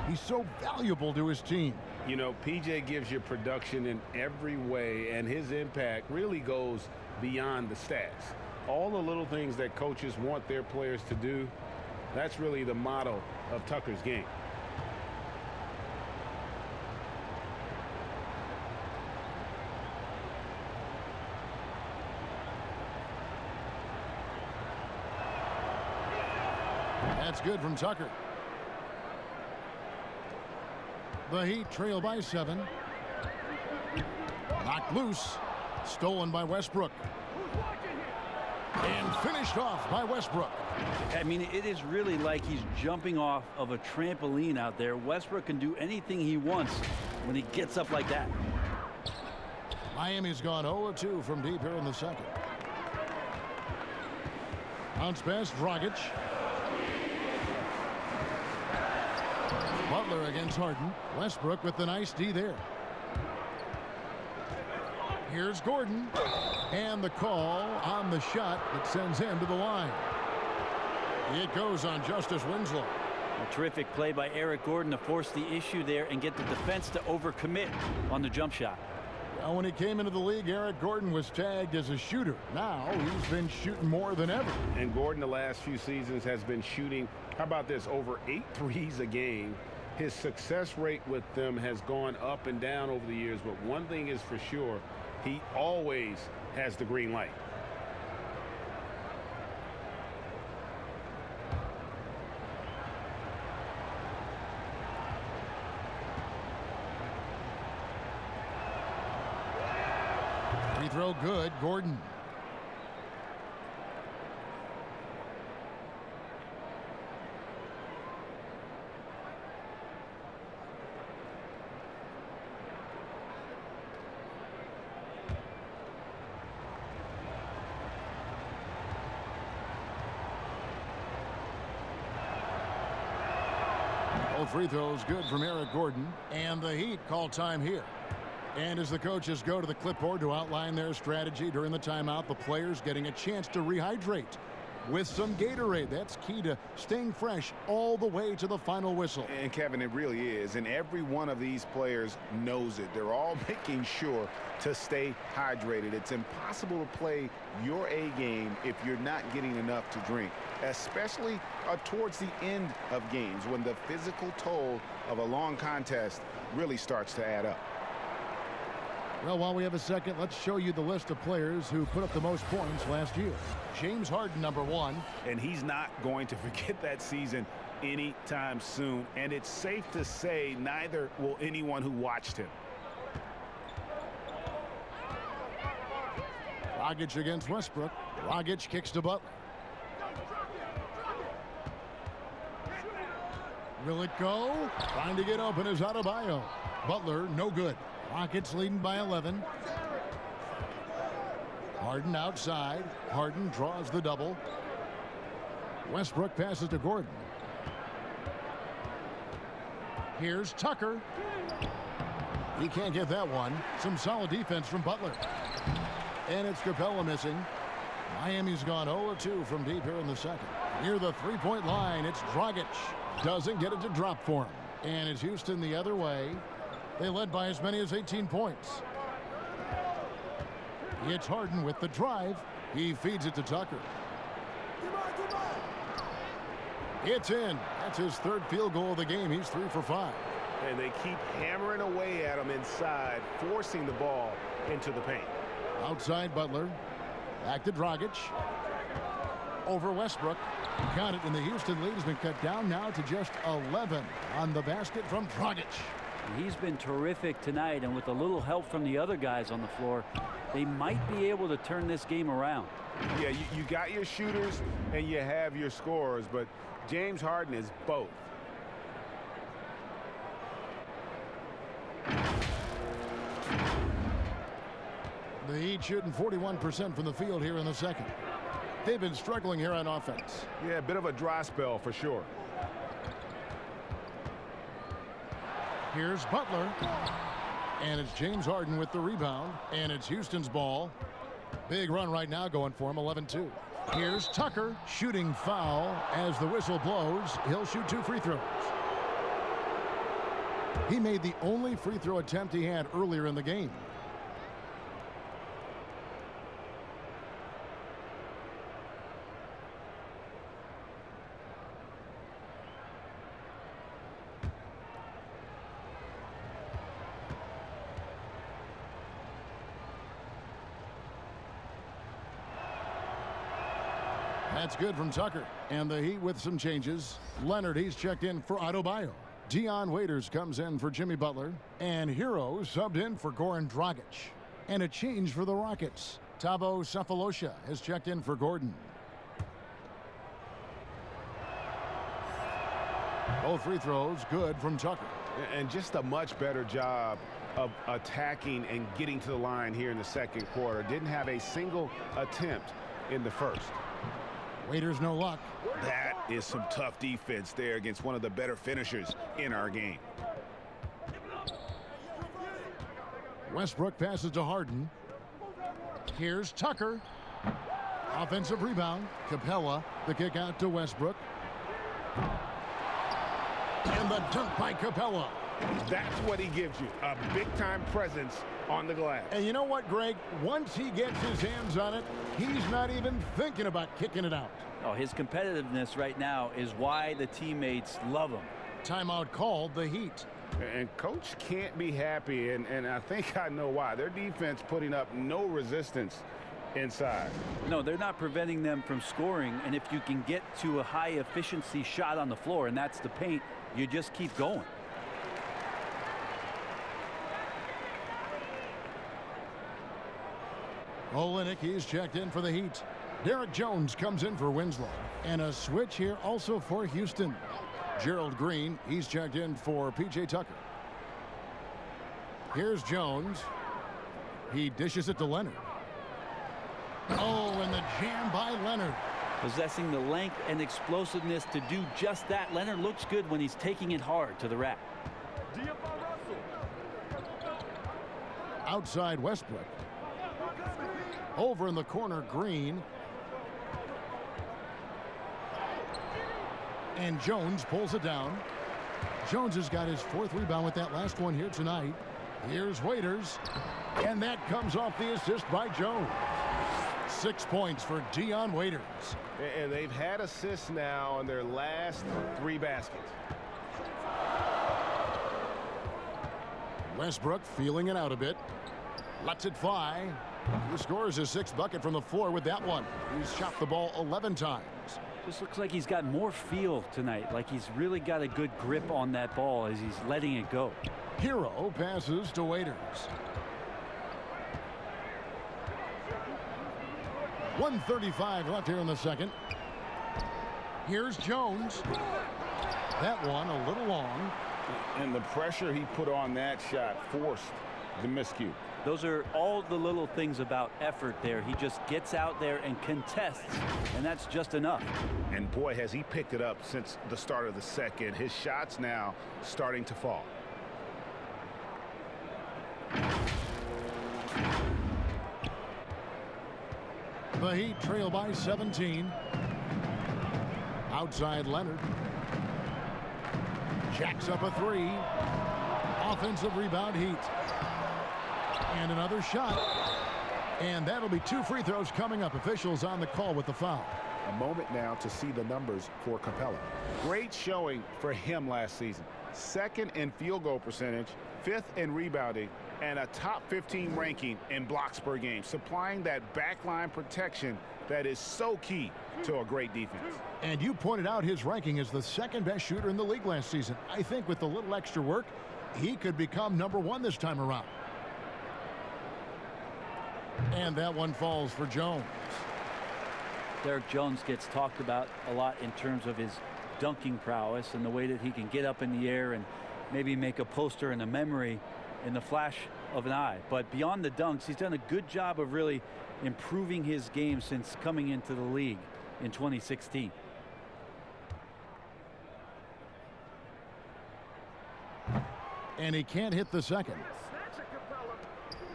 Speaker 1: He's so valuable to his team.
Speaker 2: You know, P.J. gives you production in every way, and his impact really goes beyond the stats. All the little things that coaches want their players to do, that's really the motto of Tucker's game.
Speaker 1: That's good from Tucker. The Heat trail by 7. Knocked loose. Stolen by Westbrook. And finished off by Westbrook.
Speaker 3: I mean, it is really like he's jumping off of a trampoline out there. Westbrook can do anything he wants when he gets up like that.
Speaker 1: Miami's gone 0-2 from deep here in the second. Bounce pass, Dragic. Butler against Harden. Westbrook with the nice D there. Here's Gordon. And the call on the shot that sends him to the line. It goes on Justice Winslow.
Speaker 3: A terrific play by Eric Gordon to force the issue there and get the defense to overcommit on the jump shot.
Speaker 1: Well, when he came into the league, Eric Gordon was tagged as a shooter. Now he's been shooting more than ever.
Speaker 2: And Gordon the last few seasons has been shooting, how about this, over 8 threes a game. His success rate with them has gone up and down over the years, but one thing is for sure, he always has the green light.
Speaker 1: Free throw good, Gordon. All free throws good from Eric Gordon, and the Heat call time here. And as the coaches go to the clipboard to outline their strategy during the timeout, the players getting a chance to rehydrate with some Gatorade. That's key to staying fresh all the way to the final whistle.
Speaker 6: And Kevin, it really is. And every one of these players knows it. They're all making sure to stay hydrated. It's impossible to play your A game if you're not getting enough to drink, especially towards the end of games when the physical toll of a long contest really starts to add up.
Speaker 1: Well, while we have a second, let's show you the list of players who put up the most points last year. James Harden, number 1.
Speaker 6: And he's not going to forget that season anytime soon. And it's safe to say neither will anyone who watched him.
Speaker 1: Dragic against Westbrook. Dragic kicks to Butler. Will it go? Trying to get open is Adebayo. Butler, no good. Rockets leading by 11. Harden outside. Harden draws the double. Westbrook passes to Gordon. Here's Tucker. He can't get that one. Some solid defense from Butler. And it's Capella missing. Miami's gone 0-2 from deep here in the second. Near the three-point line, it's Dragic. Doesn't get it to drop for him. And it's Houston the other way. They led by as many as 18 points. It's Harden with the drive. He feeds it to Tucker. It's in. That's his third field goal of the game. He's 3 for 5.
Speaker 2: And they keep hammering away at him inside, forcing the ball into the paint.
Speaker 1: Outside Butler. Back to Dragic. Over Westbrook. Count it, and the Houston lead has been cut down now to just 11 on the basket from Dragic.
Speaker 3: He's been terrific tonight, and with a little help from the other guys on the floor, they might be able to turn this game around.
Speaker 2: Yeah, you got your shooters and you have your scorers, but James Harden is both.
Speaker 1: The Heat shooting 41% from the field here in the second. They've been struggling here on offense.
Speaker 2: Yeah, a bit of a dry spell for sure.
Speaker 1: Here's Butler. And it's James Harden with the rebound. And it's Houston's ball. Big run right now going for him, 11-2. Here's Tucker, shooting foul as the whistle blows. He'll shoot 2 free throws. He made the only free throw attempt he had earlier in the game. That's good from Tucker. And the Heat with some changes. Leonard, he's checked in for Adebayo. Dion Waiters comes in for Jimmy Butler. And Hero subbed in for Goran Dragic. And a change for the Rockets. Tabo Cephalosha has checked in for Gordon. Both free throws good from Tucker.
Speaker 2: And just a much better job of attacking and getting to the line here in the second quarter. Didn't have a single attempt in the first.
Speaker 1: Waiters no luck.
Speaker 6: That is some tough defense there against one of the better finishers in our game.
Speaker 1: Westbrook passes to Harden. Here's Tucker. Offensive rebound. Capella. The kick out to Westbrook. And the dunk by Capella.
Speaker 2: That's what he gives you, a big-time presence on the glass.
Speaker 1: And you know what, Greg? Once he gets his hands on it, he's not even thinking about kicking it out.
Speaker 3: Oh, his competitiveness right now is why the teammates love him.
Speaker 1: Timeout called, the Heat.
Speaker 6: And coach can't be happy, and I think I know why. Their defense putting up no resistance inside.
Speaker 3: No, they're not preventing them from scoring, and if you can get to a high efficiency shot on the floor, and that's the paint, you just keep going.
Speaker 1: Olynyk, he's checked in for the Heat. Derek Jones comes in for Winslow. And a switch here also for Houston. Gerald Green, he's checked in for P.J. Tucker. Here's Jones. He dishes it to Leonard. Oh, and the jam by Leonard.
Speaker 3: Possessing the length and explosiveness to do just that. Leonard looks good when he's taking it hard to the rack.
Speaker 1: Outside Westbrook. Over in the corner, Green. And Jones pulls it down. Jones has got his 4th rebound with that last one here tonight. Here's Waiters. And that comes off the assist by Jones. 6 points for Dion Waiters.
Speaker 6: And they've had assists now on their last 3 baskets.
Speaker 1: Westbrook feeling it out a bit. Lets it fly. He scores his 6th bucket from the floor with that one. He's shot the ball 11 times.
Speaker 3: Just looks like he's got more feel tonight, like he's really got a good grip on that ball as he's letting it go.
Speaker 1: Hero passes to Waiters. 1:35 left here in the second. Here's Jones. That one a little long.
Speaker 6: And the pressure he put on that shot forced the miscue.
Speaker 3: Those are all the little things about effort there. He just gets out there and contests, and that's just enough.
Speaker 6: And boy, has he picked it up since the start of the second. His shots now starting to fall.
Speaker 1: The Heat trail by 17. Outside Leonard. Jacks up a 3. Offensive rebound, Heat. And another shot. And that'll be 2 free throws coming up. Officials on the call with the foul.
Speaker 6: A moment now to see the numbers for Capella. Great showing for him last season. 2nd in field goal percentage, 5th in rebounding, and a top 15 ranking in blocks per game, supplying that backline protection that is so key to a great defense.
Speaker 1: And you pointed out his ranking as the 2nd best shooter in the league last season. I think with a little extra work, he could become #1 this time around. And that one falls for Jones.
Speaker 3: Derek Jones gets talked about a lot in terms of his dunking prowess and the way that he can get up in the air and maybe make a poster and a memory in the flash of an eye. But beyond the dunks, he's done a good job of really improving his game since coming into the league in 2016.
Speaker 1: And he can't hit the second.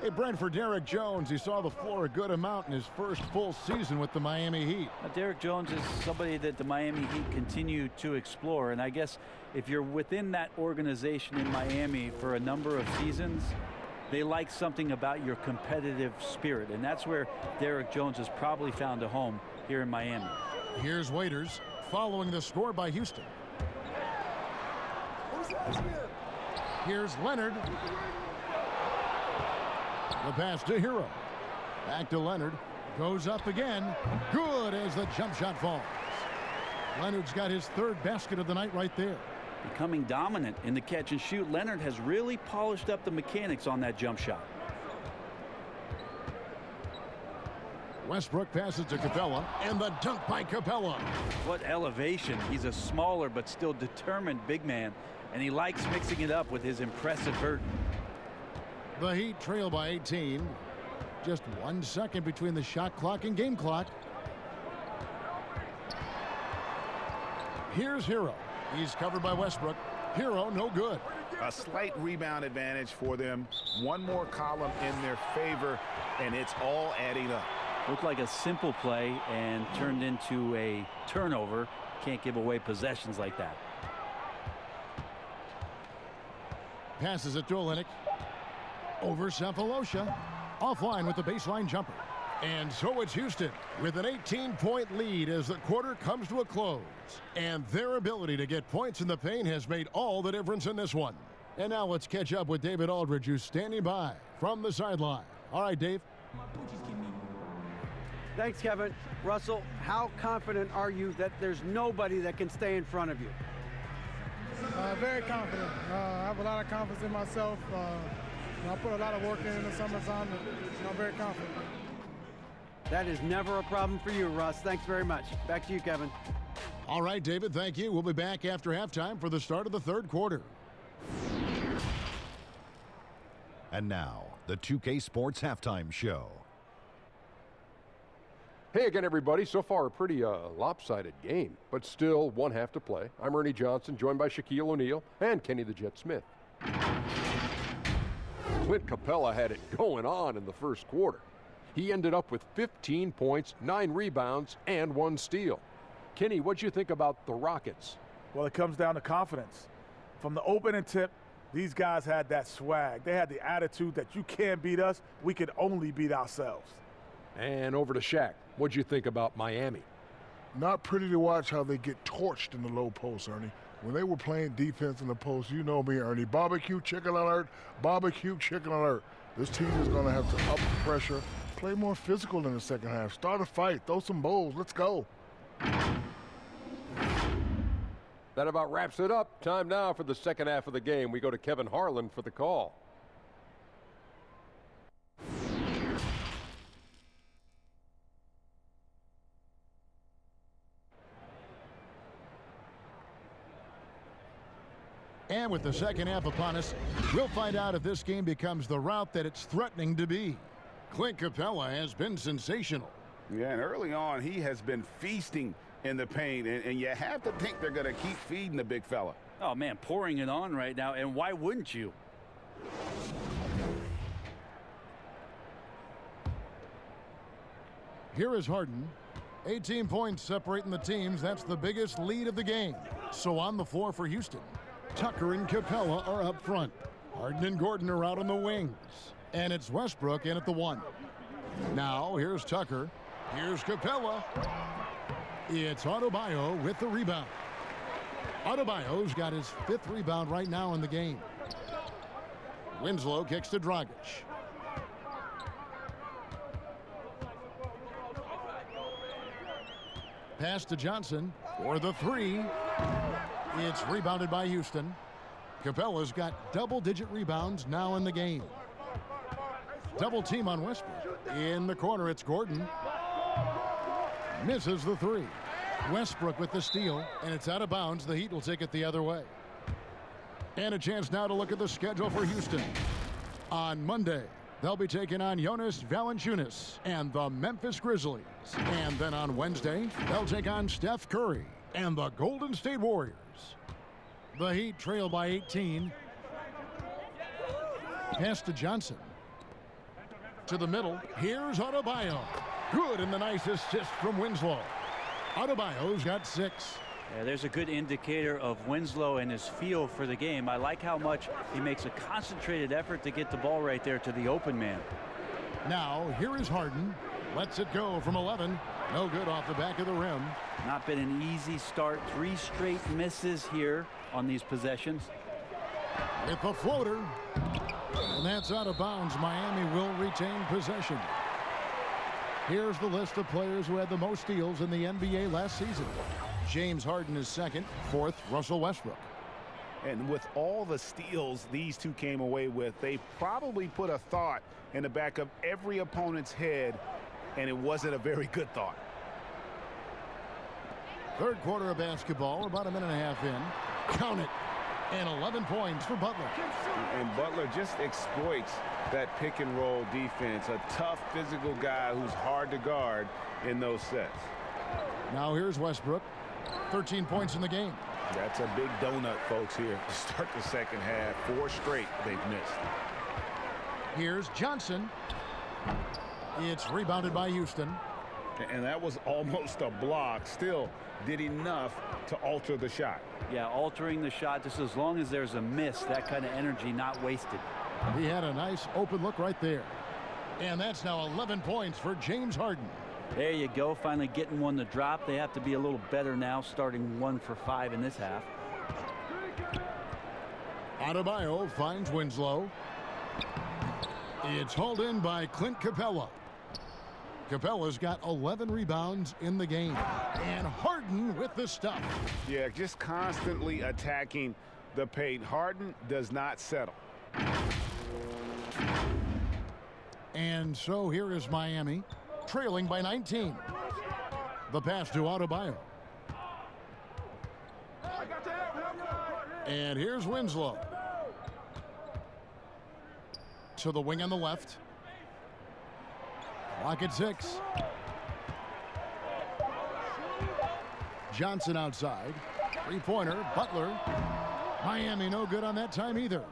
Speaker 1: Hey, Brent, for Derek Jones, he saw the floor a good amount in his first full season with the Miami Heat.
Speaker 3: Now, Derek Jones is somebody that the Miami Heat continue to explore, and I guess if you're within that organization in Miami for a number of seasons, they like something about your competitive spirit, and that's where Derek Jones has probably found a home here in Miami.
Speaker 1: Here's Waiters following the score by Houston. Here's Leonard. The pass to Hero. Back to Leonard. Goes up again. Good as the jump shot falls. Leonard's got his 3rd basket of the night right there.
Speaker 3: Becoming dominant in the catch and shoot, Leonard has really polished up the mechanics on that jump shot.
Speaker 1: Westbrook passes to Capella, and the dunk by Capella.
Speaker 3: What elevation. He's a smaller but still determined big man, and he likes mixing it up with his impressive vert.
Speaker 1: The Heat trail by 18. Just 1 second between the shot clock and game clock. Here's Hero. He's covered by Westbrook. Hero, no good.
Speaker 6: A slight rebound advantage for them. One more column in their favor, and it's all adding up.
Speaker 3: Looked like a simple play and turned into a turnover. Can't give away possessions like that.
Speaker 1: Passes it to Olynyk. Over Cephalosha. Offline with the baseline jumper. And so it's Houston with an 18-point lead as the quarter comes to a close. And their ability to get points in the paint has made all the difference in this one. And now let's catch up with David Aldridge, who's standing by from the sideline. All right, Dave.
Speaker 4: Thanks, Kevin. Russell, how confident are you that there's nobody that can stay in front of you?
Speaker 7: Very confident. I have a lot of confidence in myself. I put a lot of work in the summertime, and I'm very confident.
Speaker 4: That is never a problem for you, Russ. Thanks very much. Back to you, Kevin.
Speaker 1: All right, David, thank you. We'll be back after halftime for the start of the third quarter.
Speaker 8: And now, the 2K Sports Halftime Show.
Speaker 9: Hey again, everybody. So far, a pretty lopsided game, but still one half to play. I'm Ernie Johnson, joined by Shaquille O'Neal and Kenny the Jet Smith. Clint Capella had it going on in the first quarter. He ended up with 15 points, 9 rebounds, and 1 steal. Kenny, what'd you think about the Rockets?
Speaker 10: Well, it comes down to confidence. From the opening tip, these guys had that swag. They had the attitude that you can't beat us, we can only beat ourselves.
Speaker 9: And over to Shaq. What'd you think about Miami?
Speaker 11: Not pretty to watch how they get torched in the low post, Ernie. When they were playing defense in the post, you know me, Ernie. Barbecue chicken alert, barbecue chicken alert. This team is going to have to up the pressure, play more physical in the second half, start a fight, throw some bowls, let's go.
Speaker 9: That about wraps it up. Time now for the second half of the game. We go to Kevin Harlan for the call.
Speaker 1: And with the second half upon us, we'll find out if this game becomes the route that it's threatening to be. Clint Capella has been sensational.
Speaker 2: Yeah, and early on, he has been feasting in the paint, and you have to think they're going to keep feeding the big fella.
Speaker 3: Oh, man, pouring it on right now, and why wouldn't you?
Speaker 1: Here is Harden. 18 points separating the teams. That's the biggest lead of the game. So on the floor for Houston, Tucker and Capella are up front. Harden and Gordon are out on the wings. And it's Westbrook in at the 1. Now here's Tucker. Here's Capella. It's Adebayo with the rebound. Adebayo's got his 5th rebound right now in the game. Winslow kicks to Dragic. Pass to Johnson for the 3. It's rebounded by Houston. Capella's got double-digit rebounds now in the game. Double team on Westbrook. In the corner, it's Gordon. Misses the 3. Westbrook with the steal, and it's out of bounds. The Heat will take it the other way. And a chance now to look at the schedule for Houston. On Monday, they'll be taking on Jonas Valanciunas and the Memphis Grizzlies. And then on Wednesday, they'll take on Steph Curry and the Golden State Warriors. The Heat trail by 18. Pass to Johnson. To the middle. Here's Adebayo. Good, and the nice assist from Winslow. Adebayo's got 6.
Speaker 3: Yeah, there's a good indicator of Winslow and his feel for the game. I like how much he makes a concentrated effort to get the ball right there to the open man.
Speaker 1: Now, here is Harden. Lets it go from 11. No good off the back of the rim.
Speaker 3: Not been an easy start. 3 straight misses here on these possessions.
Speaker 1: With the floater. And that's out of bounds. Miami will retain possession. Here's the list of players who had the most steals in the NBA last season. James Harden is 2nd, 4th, Russell Westbrook.
Speaker 2: And with all the steals these two came away with, they probably put a thought in the back of every opponent's head, and it wasn't a very good thought.
Speaker 1: Third quarter of basketball, about a minute and a half in. Count it. And 11 points for Butler.
Speaker 2: And Butler just exploits that pick and roll defense. A tough physical guy who's hard to guard in those sets.
Speaker 1: Now here's Westbrook. 13 points in the game.
Speaker 2: That's a big donut, folks, here to start the second half. 4 straight they've missed.
Speaker 1: Here's Johnson. It's rebounded by Houston.
Speaker 2: And that was almost a block. Still did enough to alter the shot.
Speaker 3: Yeah, altering the shot just as long as there's a miss, that kind of energy not wasted.
Speaker 1: He had a nice open look right there. And that's now 11 points for James Harden.
Speaker 3: There you go, finally getting one to drop. They have to be a little better now, starting 1 for 5 in this half.
Speaker 1: Adebayo finds Winslow. It's hauled in by Clint Capella. Capella's got 11 rebounds in the game. And Harden with the stuff.
Speaker 2: Yeah, just constantly attacking the paint. Harden does not settle.
Speaker 1: And so here is Miami, trailing by 19. The pass to Adebayo. And here's Winslow. To the wing on the left. Clock at 6. Johnson outside. Three-pointer. Butler. Miami no good on that time either.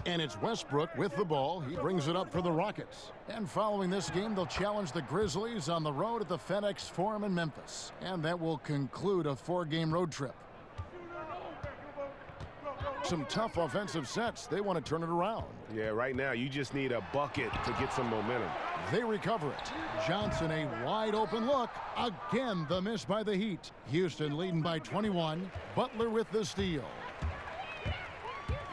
Speaker 1: And it's Westbrook with the ball. He brings it up for the Rockets. And following this game, they'll challenge the Grizzlies on the road at the FedEx Forum in Memphis. And that will conclude a 4-game road trip. Some tough offensive sets. They want to turn it around.
Speaker 2: Yeah, right now you just need a bucket to get some momentum.
Speaker 1: They recover it. Johnson, a wide open look. Again, the miss by the Heat. Houston leading by 21. Butler with the steal.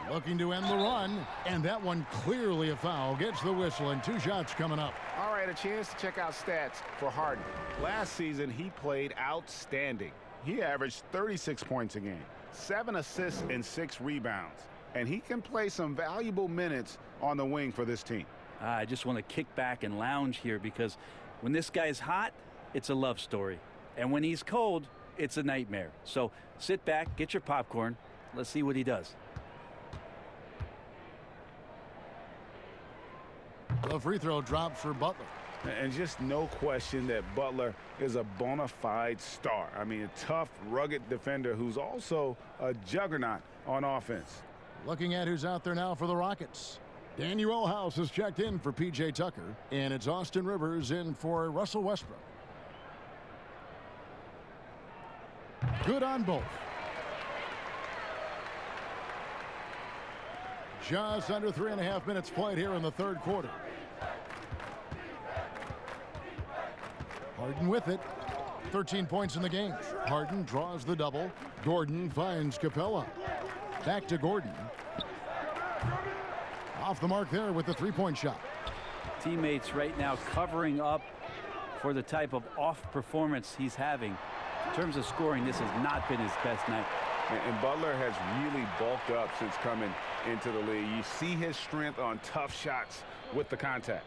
Speaker 1: Looking to end the run, and that one clearly a foul. Gets the whistle, and 2 shots coming up.
Speaker 2: All right, a chance to check out stats for Harden. Last season, he played outstanding. He averaged 36 points a game, 7 assists and 6 rebounds. And he can play some valuable minutes on the wing for this team.
Speaker 3: I just want to kick back and lounge here because when this guy's hot, it's a love story. And when he's cold, it's a nightmare. So sit back, get your popcorn. Let's see what he does.
Speaker 1: The free throw drops for Butler.
Speaker 2: And just no question that Butler is a bona fide star. I mean, a tough, rugged defender who's also a juggernaut on offense.
Speaker 1: Looking at who's out there now for the Rockets. Daniel House has checked in for P.J. Tucker, and it's Austin Rivers in for Russell Westbrook. Good on both. Just under 3.5 minutes played here in the third quarter. Harden with it. 13 points in the game. Harden draws the double. Gordon finds Capella. Back to Gordon. Off the mark there with the three-point shot.
Speaker 3: Teammates right now covering up for the type of off performance he's having. In terms of scoring, this has not been his best night.
Speaker 2: And Butler has really bulked up since coming into the league. You see his strength on tough shots with the contact.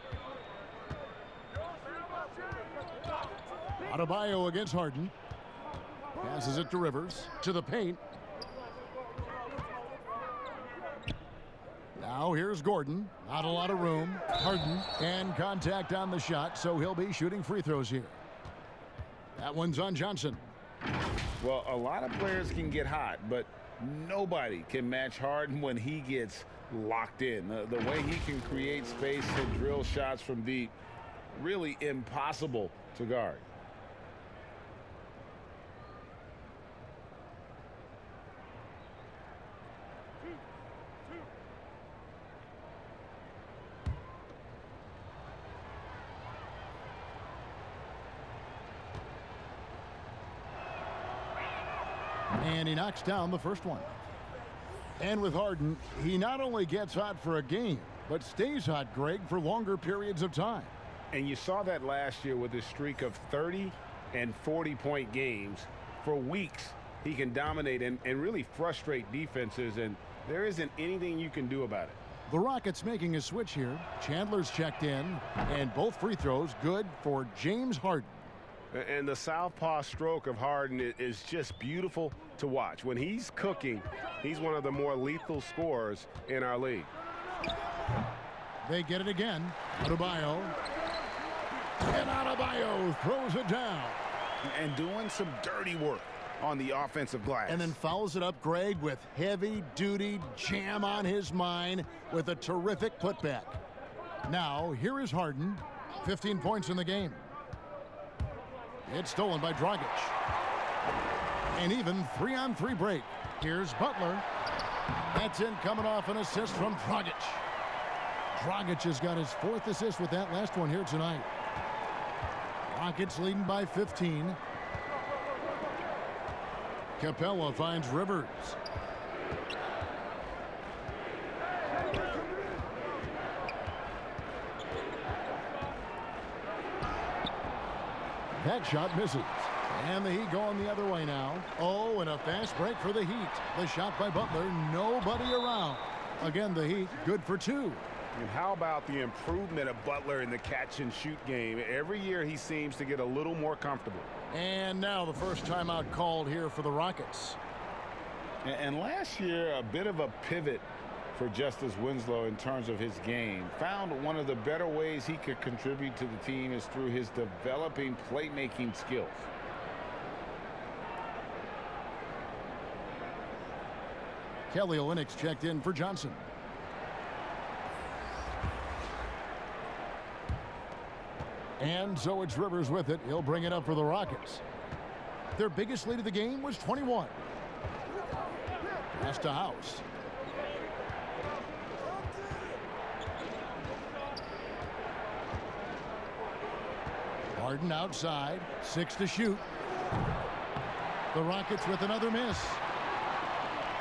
Speaker 1: Adebayo against Harden. Passes it to Rivers. To the paint. Now here's Gordon. Not a lot of room. Harden. And contact on the shot, so he'll be shooting free throws here. That one's on Johnson.
Speaker 2: Well, a lot of players can get hot, but nobody can match Harden when he gets locked in. The way he can create space and drill shots from deep, really impossible to guard.
Speaker 1: And he knocks down the first one. And with Harden, he not only gets hot for a game, but stays hot, Greg, for longer periods of time.
Speaker 2: And you saw that last year with his streak of 30 and 40-point games. For weeks, he can dominate and really frustrate defenses, and there isn't anything you can do about it.
Speaker 1: The Rockets making a switch here. Chandler's checked in, and both free throws good for James Harden.
Speaker 2: And the southpaw stroke of Harden is just beautiful to watch. When he's cooking, he's one of the more lethal scorers in our league.
Speaker 1: They get it again. Adebayo. And Adebayo throws it down.
Speaker 2: And doing some dirty work on the offensive glass.
Speaker 1: And then fouls it up, Greg, with heavy-duty jam on his mind with a terrific putback. Now, here is Harden. 15 points in the game. It's stolen by Dragic. And even 3-on-3 break. Here's Butler. That's in coming off an assist from Dragic. Dragic has got his 4th assist with that last one here tonight. Rockets leading by 15. Capella finds Rivers. That shot misses. And the Heat going the other way now. Oh, and a fast break for the Heat. The shot by Butler, nobody around. Again, the Heat good for 2.
Speaker 2: And how about the improvement of Butler in the catch-and-shoot game? Every year he seems to get a little more comfortable.
Speaker 1: And now the first timeout called here for the Rockets.
Speaker 2: And last year, a bit of a pivot for Justice Winslow in terms of his game. Found one of the better ways he could contribute to the team is through his developing playmaking skills.
Speaker 1: Kelly Olynyk's checked in for Johnson. And so it's Rivers with it. He'll bring it up for the Rockets. Their biggest lead of the game was 21. Pass to House. Harden outside. 6 to shoot. The Rockets with another miss.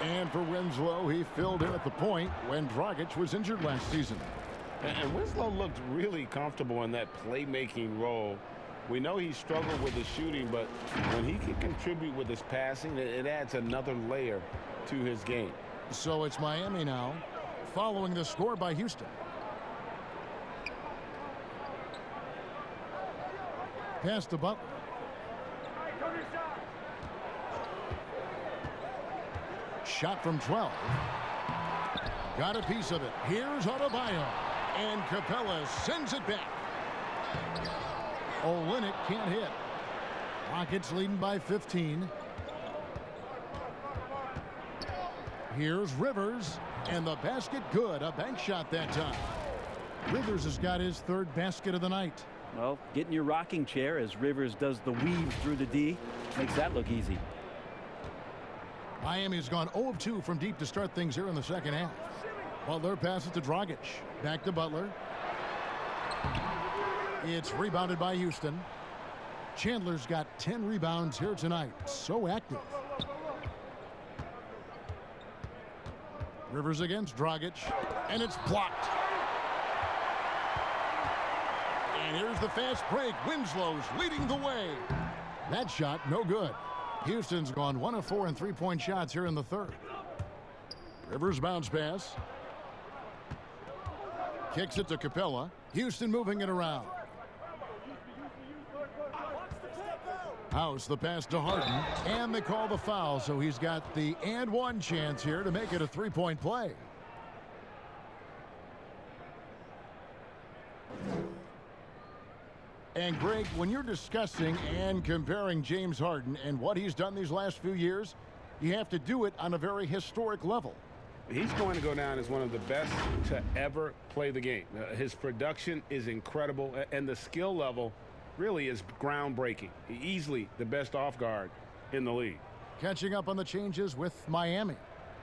Speaker 1: And for Winslow, he filled in at the point when Dragic was injured last season.
Speaker 2: And Winslow looked really comfortable in that playmaking role. We know he struggled with the shooting, but when he can contribute with his passing, it adds another layer to his game.
Speaker 1: So it's Miami now, following the score by Houston. Pass to Butler. Shot from 12. Got a piece of it. Here's Adebayo. And Capella sends it back. Olynyk can't hit. Rockets leading by 15. Here's Rivers. And the basket good. A bank shot that time. Rivers has got his 3rd basket of the night.
Speaker 3: Well, get in your rocking chair as Rivers does the weave through the D. Makes that look easy.
Speaker 1: Miami's gone 0 of 2 from deep to start things here in the second half. Butler passes to Dragic. Back to Butler. It's rebounded by Houston. Chandler's got 10 rebounds here tonight. So active. Rivers against Dragic. And it's blocked. And here's the fast break. Winslow's leading the way. That shot, no good. Houston's gone 1 of 4 in 3-point shots here in the 3rd. Rivers bounce pass. Kicks it to Capella. Houston moving it around. House the pass to Harden. And they call the foul, so he's got the and 1 chance here to make it a 3-point play. And Greg, when you're discussing and comparing James Harden and what he's done these last few years, you have to do it on a very historic level.
Speaker 2: He's going to go down as one of the best to ever play the game. His production is incredible, and the skill level really is groundbreaking. Easily the best off guard in the league.
Speaker 1: Catching up on the changes with Miami.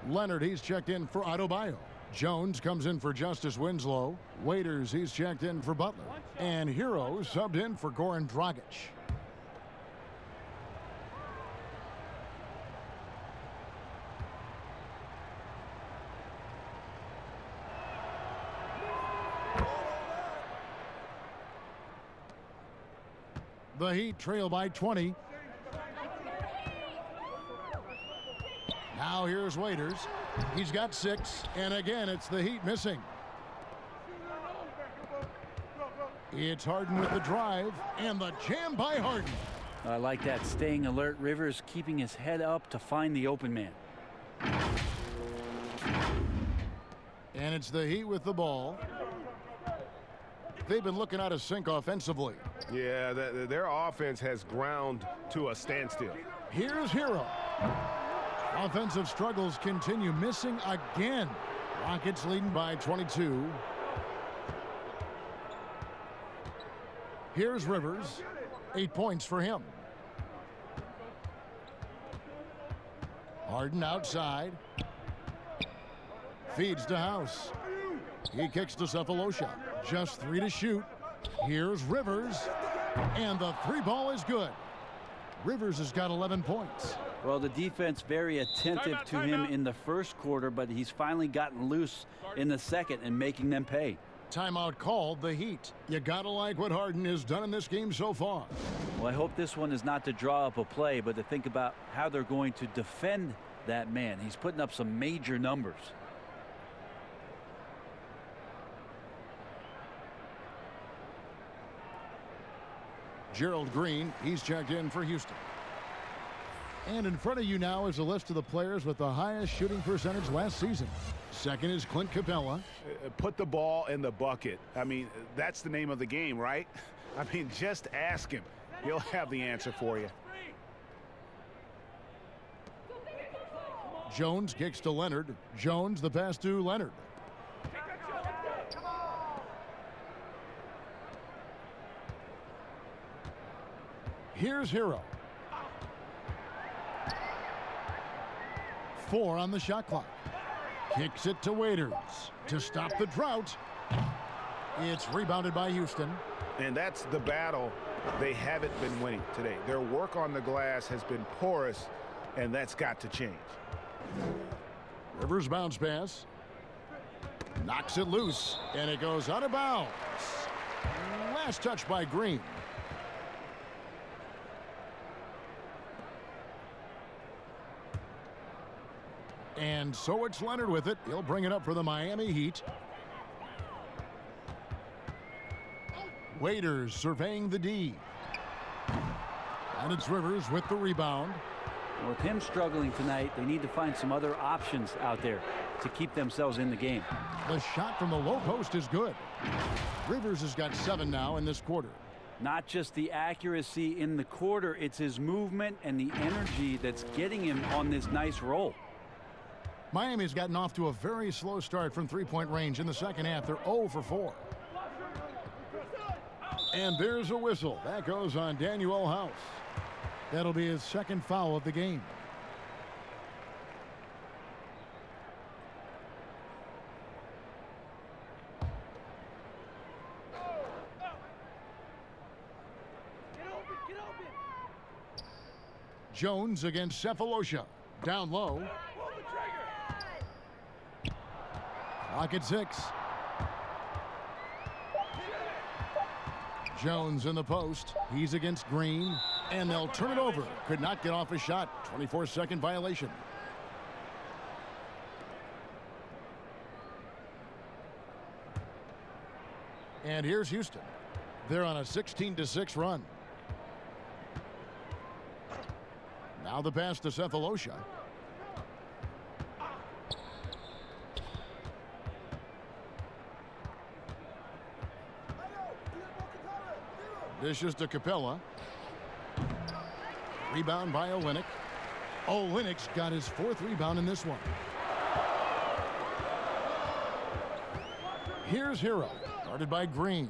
Speaker 1: Leonard, he's checked in for Adebayo. Jones comes in for Justice Winslow. Waiters, he's checked in for Butler. And Hero subbed in for Goran Dragic. The Heat trail by 20. Now here's Waiters. He's got 6, and again it's the Heat missing. It's Harden with the drive, and the jam by Harden.
Speaker 3: I like that, staying alert. Rivers keeping his head up to find the open man.
Speaker 1: And it's the Heat with the ball. They've been looking out of sync offensively.
Speaker 2: Yeah, their offense has ground to a standstill.
Speaker 1: Here's Hero. Offensive struggles continue, missing again. Rockets leading by 22. Here's Rivers. 8 points for him. Harden outside. Feeds to House. He kicks to Cephalosha. Just 3 to shoot. Here's Rivers. And the 3 ball is good. Rivers has got 11 points.
Speaker 3: Well, the defense very attentive to him in the first quarter, but he's finally gotten loose in the second and making them pay.
Speaker 1: Timeout called, the Heat. You gotta like what Harden has done in this game so far.
Speaker 3: Well, I hope this one is not to draw up a play, but to think about how they're going to defend that man. He's putting up some major numbers.
Speaker 1: Gerald Green, he's checked in for Houston. And in front of you now is a list of the players with the highest shooting percentage last season. Second is Clint Capella.
Speaker 2: Put the ball in the bucket. I mean, that's the name of the game, right? I mean, just ask him. He'll have the answer for you.
Speaker 1: Jones kicks to Leonard. Jones the pass to Leonard. Here's Hero. 4 on the shot clock. Kicks it to Waiters to stop the drought. It's rebounded by Houston.
Speaker 2: And that's the battle they haven't been winning today. Their work on the glass has been porous, and that's got to change.
Speaker 1: Rivers bounce pass. Knocks it loose, and it goes out of bounds. Last touch by Green. And so it's Leonard with it. He'll bring it up for the Miami Heat. Waiters surveying the D. And it's Rivers with the rebound.
Speaker 3: With him struggling tonight, they need to find some other options out there to keep themselves in the game.
Speaker 1: The shot from the low post is good. Rivers has got 7 now in this quarter.
Speaker 3: Not just the accuracy in the quarter, it's his movement and the energy that's getting him on this nice roll.
Speaker 1: Miami's gotten off to a very slow start from three-point range in the second half. They're 0 for 4. And there's a whistle. That goes on Daniel House. That'll be his second foul of the game. Jones against Cephalosha. Down low. Clock at 6. Jones in the post. He's against Green. And they'll turn it over. Could not get off a shot. 24-second violation. And here's Houston. They're on a 16-6 run. Now the pass to Cephalosha. Dishes to Capella. Rebound by Olynyk. Olynyk's got his 4th rebound in this one. Here's Hero. Guarded by Green.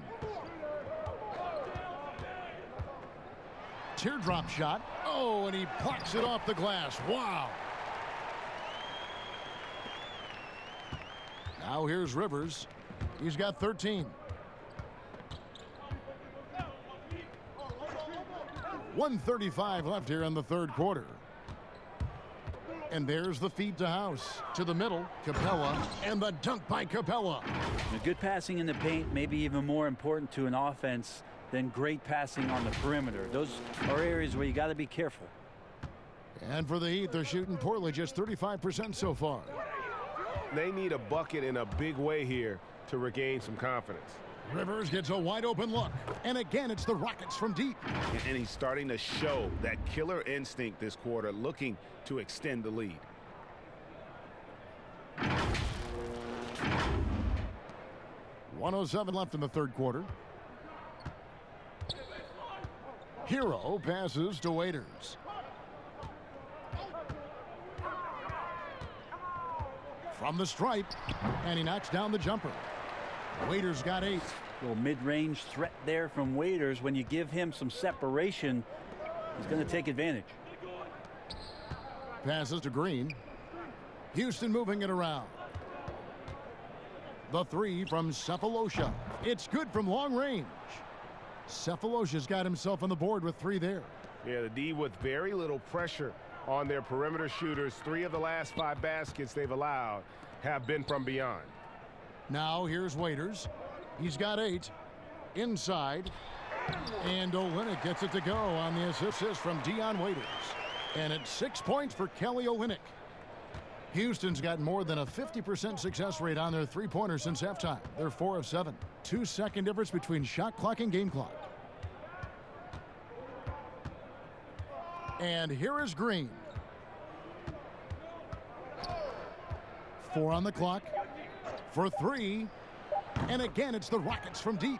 Speaker 1: Teardrop shot. Oh, and he plucks it off the glass. Wow. Now here's Rivers. He's got 13. 1:35 left here in the third quarter. And there's the feed to House. To the middle, Capella, and the dunk by Capella.
Speaker 3: Good passing in the paint may be even more important to an offense than great passing on the perimeter. Those are areas where you got to be careful.
Speaker 1: And for the Heat, they're shooting poorly, just 35% so far.
Speaker 2: They need a bucket in a big way here to regain some confidence.
Speaker 1: Rivers gets a wide open look. And again, it's the Rockets from deep.
Speaker 2: And he's starting to show that killer instinct this quarter, looking to extend the lead.
Speaker 1: .107 left in the third quarter. Hero passes to Waiters. From the stripe, and he knocks down the jumper. Waiters got 8.
Speaker 3: Little mid-range threat there from Waiters. When you give him some separation, he's going to take advantage.
Speaker 1: Passes to Green. Houston moving it around. The three from Cephalosha. It's good from long range. Cephalosha's got himself on the board with 3 there.
Speaker 2: Yeah, the D with very little pressure on their perimeter shooters. 3 of the last 5 baskets they've allowed have been from beyond.
Speaker 1: Now here's Waiters. He's got 8. Inside. And Olynyk gets it to go on the assist from Dion Waiters. And it's 6 points for Kelly Olynyk. Houston's got more than a 50% success rate on their three-pointers since halftime. They're 4 of 7. 2-second difference between shot clock and game clock. And here is Green. 4 on the clock. For 3. And again, it's the Rockets from deep.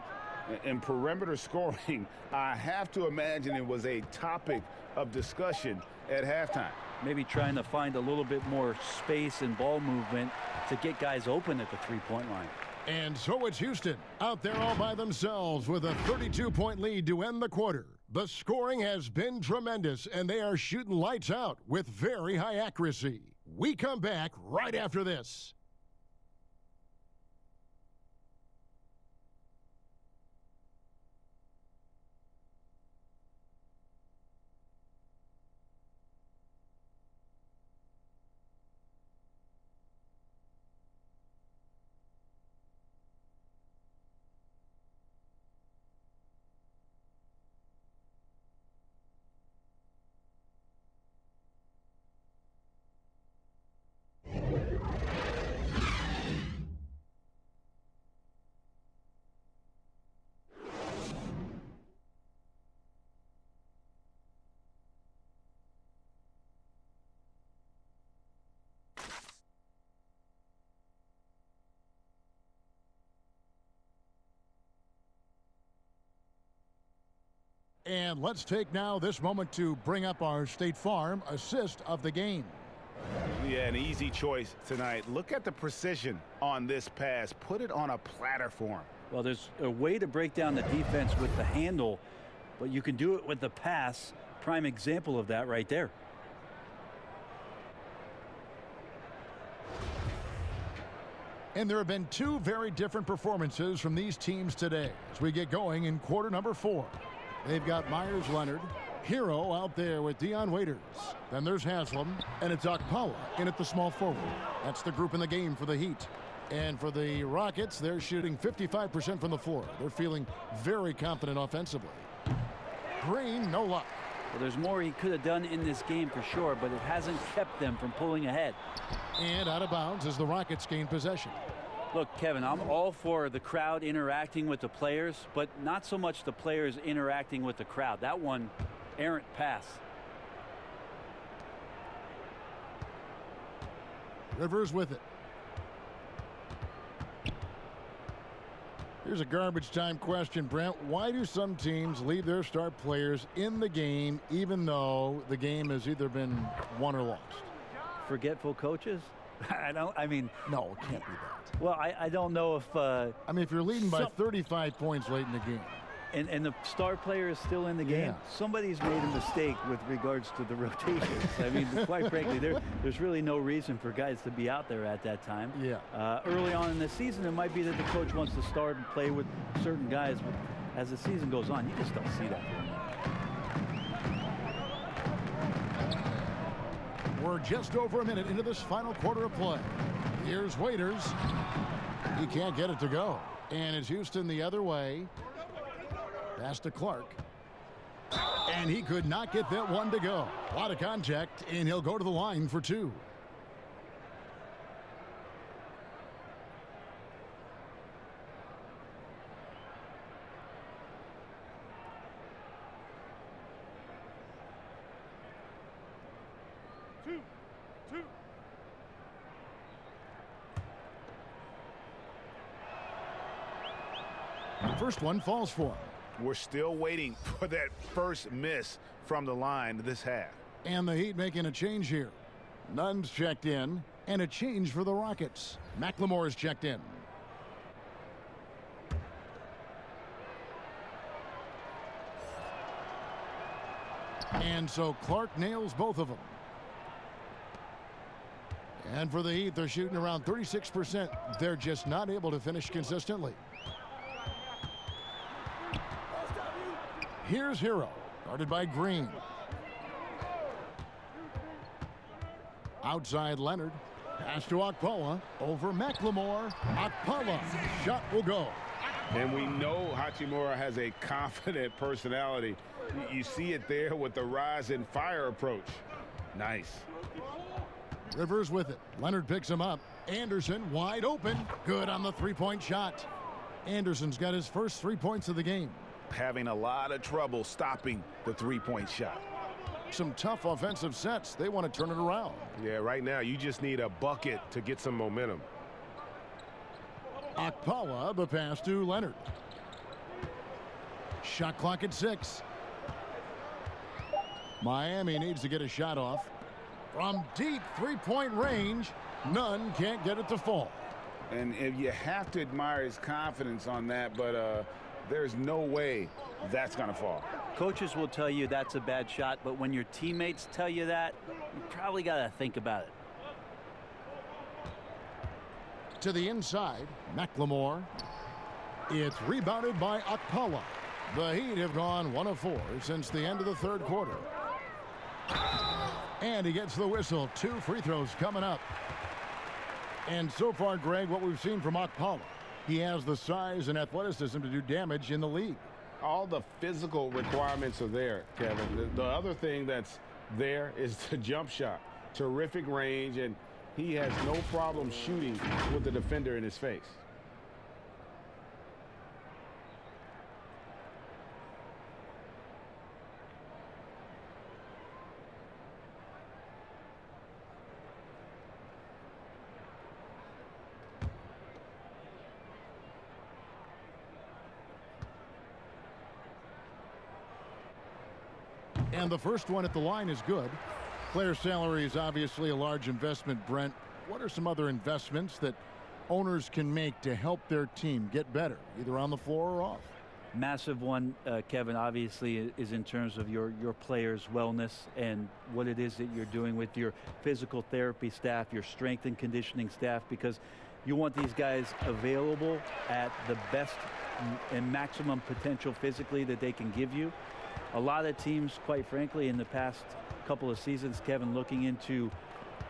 Speaker 2: In perimeter scoring, I have to imagine it was a topic of discussion at halftime.
Speaker 3: Maybe trying to find a little bit more space and ball movement to get guys open at the three-point line.
Speaker 1: And so it's Houston out there all by themselves with a 32-point lead to end the quarter. The scoring has been tremendous, and they are shooting lights out with very high accuracy. We come back right after this. And let's take now this moment to bring up our State Farm assist of the game.
Speaker 2: Yeah, an easy choice tonight. Look at the precision on this pass. Put it on a platter for him.
Speaker 3: Well, there's a way to break down the defense with the handle, but you can do it with the pass. Prime example of that right there.
Speaker 1: And there have been 2 very different performances from these teams today as we get going in quarter number 4. They've got Myers Leonard, Hero out there with Dion Waiters. Then there's Haslam, and it's Okpala in at the small forward. That's the group in the game for the Heat. And for the Rockets, they're shooting 55% from the floor. They're feeling very confident offensively. Green, no luck.
Speaker 3: Well, there's more he could have done in this game for sure, but it hasn't kept them from pulling ahead.
Speaker 1: And out of bounds as the Rockets gain possession.
Speaker 3: Look, Kevin, I'm all for the crowd interacting with the players, but not so much the players interacting with the crowd. That one, errant pass.
Speaker 1: Rivers with it. Here's a garbage time question, Brent. Why do some teams leave their star players in the game even though the game has either been won or lost?
Speaker 3: Forgetful coaches? I mean,
Speaker 1: no, it can't be that.
Speaker 3: Well, I don't know if I
Speaker 1: mean, if you're leading by 35 points late in the game
Speaker 3: and the star player is still in the game, somebody's made a mistake with regards to the rotations. I mean, quite frankly, there's really no reason for guys to be out there at that time. Early on in the season, it might be that the coach wants to start and play with certain guys, but as the season goes on, you just don't see that.
Speaker 1: We're just over a minute into this final quarter of play. Here's Waiters. He can't get it to go. And it's Houston the other way. Pass to Clark. And he could not get that one to go. A lot of contact, and he'll go to the line for 2. First one falls for him.
Speaker 2: We're still waiting for that first miss from the line this half.
Speaker 1: And the Heat making a change here. Nunn's checked in, and a change for the Rockets. McLemore's checked in. And so Clark nails both of them. And for the Heat, they're shooting around 36%. They're just not able to finish consistently. Here's Hero, guarded by Green. Outside Leonard. Pass to Okpala. Over McLemore. Okpala. Shot will go.
Speaker 2: And we know Hachimura has a confident personality. You see it there with the rise and fire approach. Nice.
Speaker 1: Rivers with it. Leonard picks him up. Anderson wide open. Good on the three-point shot. Anderson's got his first 3 points of the game.
Speaker 6: Having a lot of trouble stopping the three-point shot.
Speaker 1: Some tough offensive sets. They want to turn it around.
Speaker 2: Yeah, right now you just need a bucket to get some momentum.
Speaker 1: Okpala, the pass to Leonard. Shot clock at 6. Miami needs to get a shot off. From deep three-point range, none can't get it to fall.
Speaker 2: And if you have to admire his confidence on that, but there's no way that's going to fall.
Speaker 3: Coaches will tell you that's a bad shot, but when your teammates tell you that, you probably got to think about it.
Speaker 1: To the inside, McLemore. It's rebounded by Okpala. The Heat have gone 1 of 4 since the end of the third quarter. And he gets the whistle. 2 free throws coming up. And so far, Greg, what we've seen from Okpala, he has the size and athleticism to do damage in the league.
Speaker 2: All the physical requirements are there, Kevin. The other thing that's there is the jump shot. Terrific range, and he has no problem shooting with the defender in his face.
Speaker 1: And the first one at the line is good. Player salary is obviously a large investment, Brent. What are some other investments that owners can make to help their team get better, either on the floor or off?
Speaker 3: Massive one, Kevin, obviously, is in terms of your players' wellness and what it is that you're doing with your physical therapy staff, your strength and conditioning staff, because you want these guys available at the best and maximum potential physically that they can give you. A lot of teams, quite frankly, in the past couple of seasons, Kevin, looking into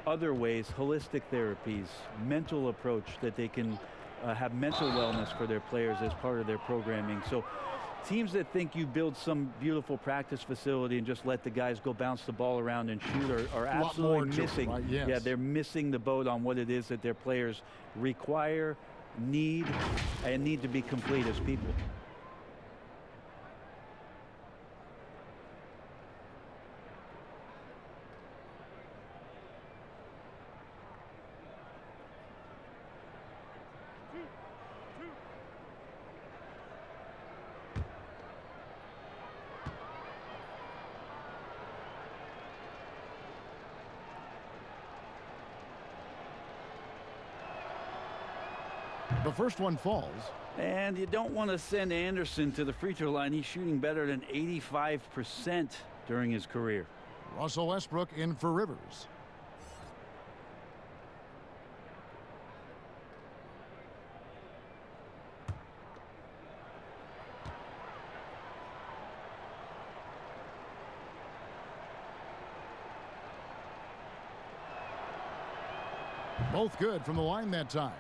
Speaker 3: other ways, holistic therapies, mental approach that they can have mental wellness for their players as part of their programming. So teams that think you build some beautiful practice facility and just let the guys go bounce the ball around and shoot are absolutely missing.
Speaker 1: Right? Yes.
Speaker 3: Yeah, they're missing the boat on what it is that their players require, need, and need to be complete as people.
Speaker 1: The first one falls.
Speaker 3: And you don't want to send Anderson to the free throw line. He's shooting better than 85% during his career.
Speaker 1: Russell Westbrook in for Rivers. Both good from the line that time.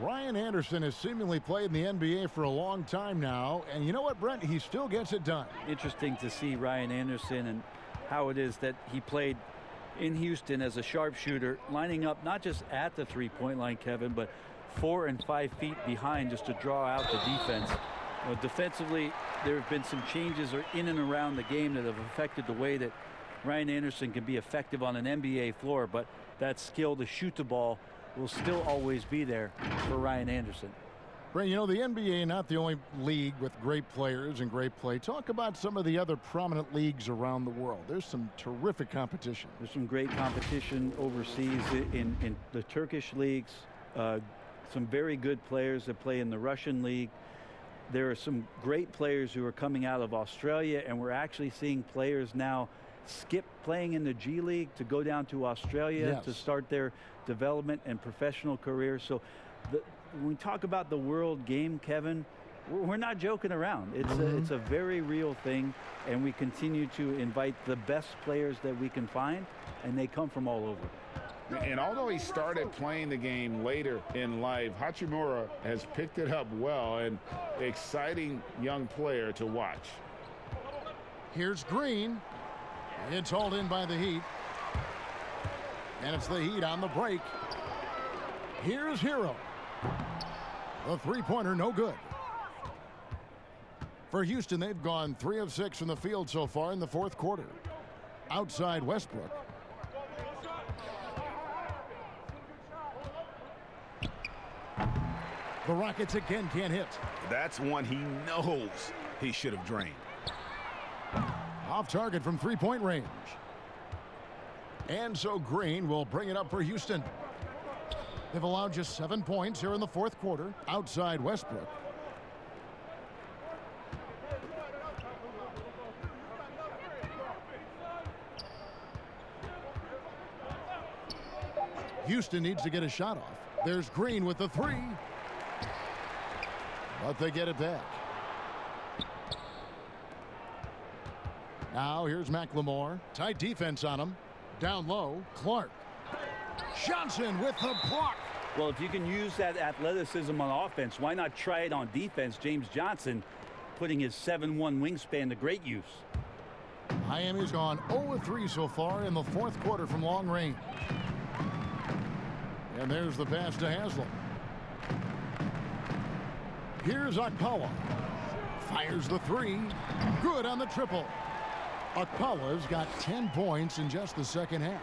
Speaker 1: Ryan Anderson has seemingly played in the NBA for a long time now, and you know what, Brent? He still gets it done.
Speaker 3: Interesting to see Ryan Anderson and how it is that he played in Houston as a sharpshooter, lining up not just at the three-point line, Kevin, but 4 and 5 feet behind just to draw out the defense. Defensively, there have been some changes in and around the game that have affected the way that Ryan Anderson can be effective on an NBA floor, but that skill to shoot the ball will still always be there for Ryan Anderson.
Speaker 1: Brent, you know, the NBA not the only league with great players and great play. Talk about some of the other prominent leagues around the world. There's some terrific competition.
Speaker 3: There's some great competition overseas in the Turkish leagues. Some very good players that play in the Russian league. There are some great players who are coming out of Australia, and we're actually seeing players now skip playing in the G League to go down to Australia to start their development and professional career. So when we talk about the world game, Kevin, we're not joking around. It's a very real thing, and we continue to invite the best players that we can find, and they come from all over.
Speaker 2: And although he started playing the game later in life, Hachimura has picked it up well, and exciting young player to watch.
Speaker 1: Here's Green. It's hauled in by the Heat. And it's the Heat on the break. Here's Hero. The three-pointer, no good. For Houston, they've gone 3 of 6 from the field so far in the fourth quarter. Outside Westbrook. The Rockets again can't hit.
Speaker 6: That's one he knows he should have drained.
Speaker 1: Off target from three-point range. And so Green will bring it up for Houston. They've allowed just 7 points here in the fourth quarter. Outside Westbrook. Houston needs to get a shot off. There's Green with the three. But they get it back. Now here's McLemore. Tight defense on him. Down low, Clark. Johnson with the block.
Speaker 3: Well, if you can use that athleticism on offense, why not try it on defense? James Johnson putting his 7'1" wingspan to great use.
Speaker 1: Miami's gone 0-3 so far in the fourth quarter from long range. And there's the pass to Haslam. Here's Okpala. Fires the three. Good on the triple. Okpala's got 10 points in just the second half.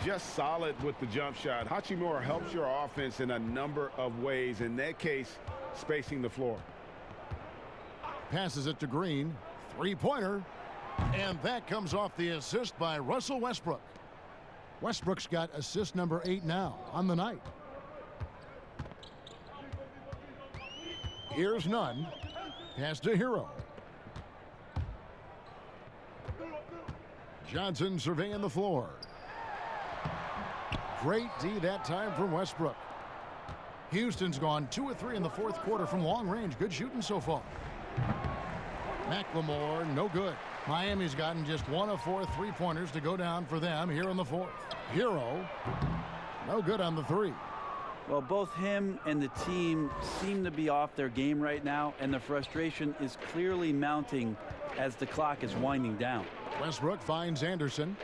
Speaker 2: Just solid with the jump shot. Hachimura helps your offense in a number of ways. In that case, spacing the floor.
Speaker 1: Passes it to Green. Three-pointer. And that comes off the assist by Russell Westbrook. Westbrook's got assist number 8 now on the night. Here's Nunn. Pass to Hero. Johnson surveying the floor. Great D that time from Westbrook. Houston's gone 2 of 3 in the fourth quarter from long range. Good shooting so far. McLemore, no good. Miami's gotten just 1 of 4 three-pointers to go down for them here in the fourth. Hero, no good on the three.
Speaker 3: Well, both him and the team seem to be off their game right now, and the frustration is clearly mounting as the clock is winding down.
Speaker 1: Westbrook finds Anderson.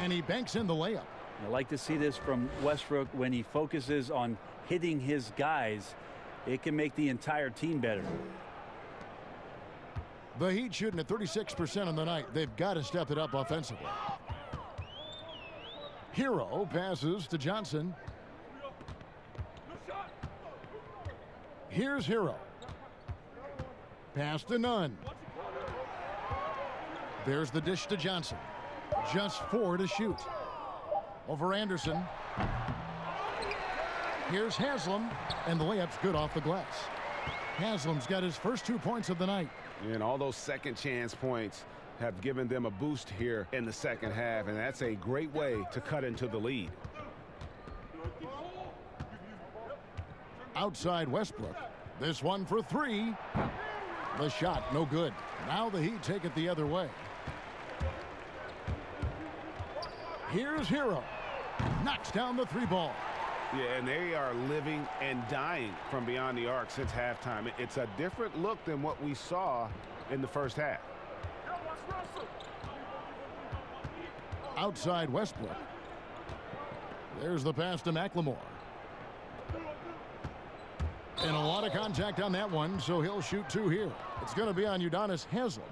Speaker 1: And he banks in the layup.
Speaker 3: I like to see this from Westbrook. When he focuses on hitting his guys, it can make the entire team better.
Speaker 1: The Heat shooting at 36% on the night. They've got to step it up offensively. Hero passes to Johnson. Here's Hero. Pass to Nunn. There's the dish to Johnson. Just 4 to shoot. Over Anderson. Here's Haslam, and the layup's good off the glass. Haslam's got his first 2 points of the night.
Speaker 2: And all those second chance points have given them a boost here in the second half, and that's a great way to cut into the lead.
Speaker 1: Outside Westbrook. This one for 3. The shot, no good. Now the Heat take it the other way. Here's Hero. Knocks down the 3 ball.
Speaker 2: Yeah, and they are living and dying from beyond the arc since halftime. It's a different look than what we saw in the first half.
Speaker 1: Outside Westbrook. There's the pass to McLemore. And a lot of contact on that one, so he'll shoot 2 here. It's going to be on Udonis Haslam.